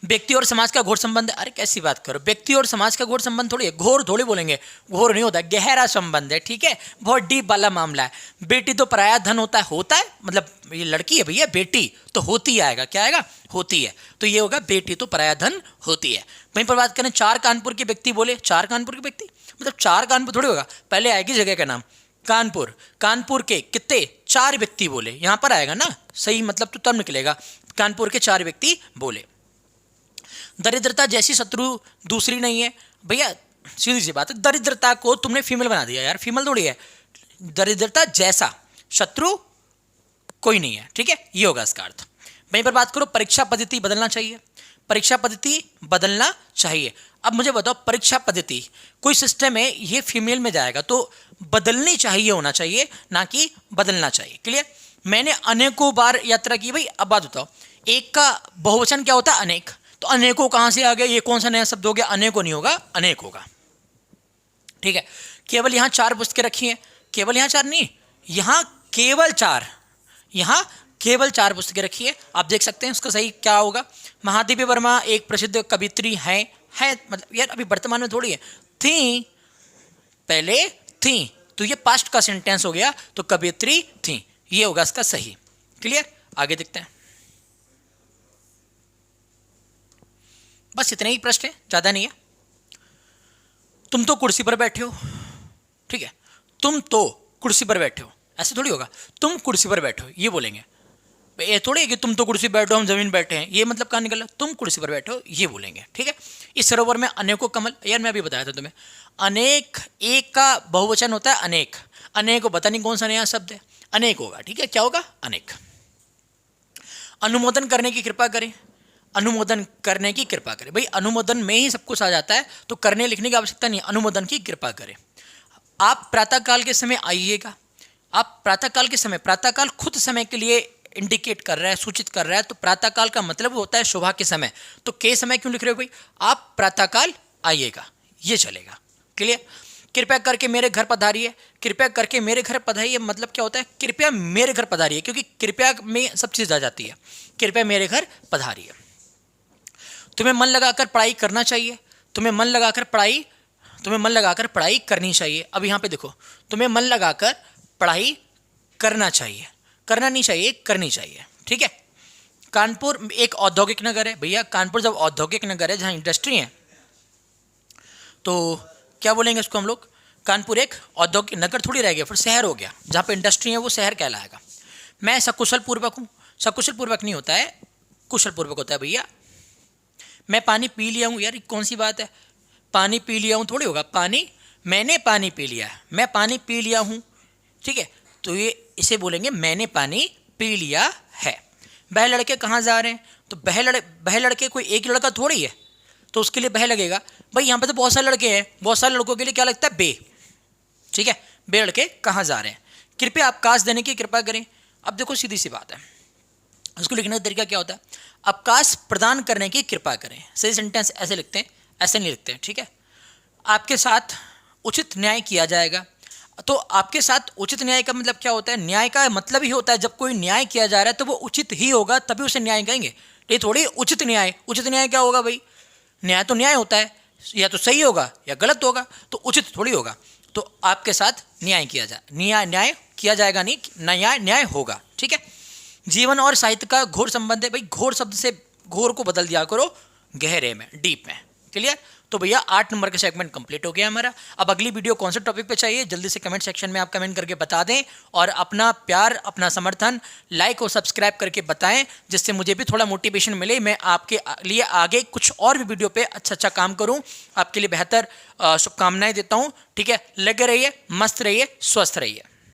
Speaker 1: व्यक्ति और समाज का घोर संबंध, अरे कैसी बात करो, व्यक्ति और समाज का घोर संबंध थोड़ी है, घोर थोड़ी बोलेंगे, घोर नहीं होता, गहरा संबंध है, ठीक है, बहुत डीप वाला मामला है। बेटी तो पराया धन होता है मतलब ये लड़की है भैया, बेटी तो होती आएगा, क्या आएगा, होती है, तो ये होगा बेटी तो पराया धन होती है। वहीं पर बात करें, 4 कानपुर के व्यक्ति बोले, 4 कानपुर के व्यक्ति मतलब 4 कानपुर थोड़ी होगा, पहले आएगी जगह का नाम कानपुर, कानपुर के कितने 4 व्यक्ति बोले, यहां पर आएगा ना, सही मतलब तो तब निकलेगा, कानपुर के 4 व्यक्ति बोले। दरिद्रता जैसी शत्रु दूसरी नहीं है, भैया सीधी सी बात है, दरिद्रता को तुमने फीमेल बना दिया यार, फीमेल थोड़ी है, दरिद्रता जैसा शत्रु कोई नहीं है, ठीक है, ये होगा इसका अर्थ। वहीं पर बात करो, परीक्षा पद्धति बदलना चाहिए, परीक्षा पद्धति बदलना चाहिए। अब मुझे बताओ, परीक्षा पद्धति कोई सिस्टम है, ये फीमेल में जाएगा तो बदलनी चाहिए, होना चाहिए, ना कि बदलना चाहिए। क्लियर? मैंने अनेकों बार यात्रा की, भाई अब बात बताओ, एक का बहुवचन क्या होता है, अनेक, तो अनेकों कहां से आ गया, ये कौन सा नया शब्द हो गया, अनेकों नहीं होगा, अनेक होगा, ठीक है। केवल यहां 4 पुस्तकें रखी हैं, केवल यहां 4 नहीं, यहां केवल 4, यहां केवल 4 पुस्तकें रखी है, आप देख सकते हैं उसका सही क्या होगा। महादेवी वर्मा एक प्रसिद्ध कवित्री है मतलब यार अभी वर्तमान में थोड़ी है, थी, पहले थी, तो ये पास्ट का सेंटेंस हो गया, तो कवित्री थी, ये होगा इसका सही। क्लियर? आगे देखते हैं, बस इतने ही प्रश्न है, ज्यादा नहीं है। तुम तो कुर्सी पर बैठे हो, ठीक है, तुम तो कुर्सी पर बैठे हो, ऐसे थोड़ी होगा, तुम कुर्सी पर बैठे हो, ये बोलेंगे, ये थोड़ी है कि तुम तो कुर्सी बैठो हम जमीन बैठे हैं, ये मतलब कहाँ निकला, तुम कुर्सी पर बैठो, ये बोलेंगे, ठीक है। इस सरोवर में अनेकों कमल, यार मैं अभी बताया था तुम्हें, अनेक, एक का बहुवचन होता है अनेक, अनेक को पता नहीं कौन सा नया शब्द है, अनेक होगा, ठीक है, क्या होगा, अनेक। अनुमोदन करने की कृपा करें, अनुमोदन करने की कृपा करें, भाई अनुमोदन में ही सब कुछ आ जाता है, तो करने लिखने की आवश्यकता नहीं, अनुमोदन की कृपा करें। आप प्रातःकाल के समय आइएगा, आप प्रातःकाल के समय, प्रातःकाल खुद समय के लिए इंडिकेट कर रहा है, सूचित कर रहा है, तो प्रातःकाल का मतलब होता है सुबह के समय, तो के समय क्यों लिख रहे हो भाई, आप प्रातःकाल आइएगा, ये चलेगा। क्लियर? कृपया करके मेरे घर पधारिए, कृपया करके मेरे घर पधारिए मतलब क्या होता है, कृपया मेरे घर पधारिए, क्योंकि कृपया में सब चीज़ आ जाती है, कृपया मेरे घर पधारिए। तुम्हें मन लगाकर पढ़ाई करना चाहिए, तुम्हें मन लगाकर पढ़ाई करनी चाहिए। अब यहाँ पे देखो, तुम्हें मन लगाकर पढ़ाई करना चाहिए, करना नहीं चाहिए, करनी चाहिए, ठीक है। कानपुर एक औद्योगिक नगर है, भैया कानपुर जब औद्योगिक नगर है, जहाँ इंडस्ट्री है, तो क्या बोलेंगे इसको हम लोग, कानपुर एक औद्योगिक नगर थोड़ी रह गया, फिर शहर हो गया, जहाँ पे इंडस्ट्री है वो शहर कहलाएगा। मैं सकुशल पूर्वक हूँ, सकुशल पूर्वक नहीं होता है, कुशल पूर्वक होता है भैया। मैं पानी पी लिया हूँ, यार कौन सी बात है, पानी पी लिया हूँ थोड़ी होगा, पानी, मैंने पानी पी लिया है, मैं पानी पी लिया हूँ, ठीक है, तो ये इसे बोलेंगे मैंने पानी पी लिया है। वह लड़के कहाँ जा रहे हैं, तो वह लड़के कोई एक लड़का थोड़ी है, तो उसके लिए वह लगेगा। भाई यहाँ पे तो बहुत सारे लड़के हैं, बहुत सारे लड़कों के लिए क्या लगता है, बे। ठीक है, बे लड़के कहाँ जा रहे हैं। कृपया अवकाश देने की कृपा करें। अब देखो सीधी सी बात है, उसको लिखने का तरीका क्या होता है, अवकाश प्रदान करने की कृपा करें। सही सेंटेंस ऐसे लिखते हैं, ऐसे नहीं लिखते हैं। ठीक है, आपके साथ उचित न्याय किया जाएगा। तो आपके साथ उचित न्याय का मतलब क्या होता है, न्याय का मतलब ही होता है जब कोई न्याय किया जा रहा है तो वो उचित ही होगा, तभी उसे न्याय कहेंगे। ये थोड़ी उचित न्याय, उचित न्याय क्या होगा भाई, न्याय तो न्याय होता है, या तो सही होगा या गलत होगा, तो उचित थोड़ी होगा। तो आपके साथ न्याय किया जाए, न्याय किया जाएगा, नहीं न्याय होगा। ठीक है, जीवन और साहित्य का घोर संबंध है। भाई घोर शब्द से घोर को बदल दिया करो गहरे में, डीप में। क्लियर। तो भैया 8 नंबर का सेगमेंट कंप्लीट हो गया हमारा। अब अगली वीडियो कौन से टॉपिक पे चाहिए, जल्दी से कमेंट सेक्शन में आप कमेंट करके बता दें, और अपना प्यार, अपना समर्थन लाइक और सब्सक्राइब करके बताएं, जिससे मुझे भी थोड़ा मोटिवेशन मिले, मैं आपके लिए आगे कुछ और भी वीडियो पे अच्छा काम करूं। आपके लिए बेहतर शुभकामनाएं देता हूं। ठीक है, लगे रहिए, मस्त रहिए, स्वस्थ रहिए।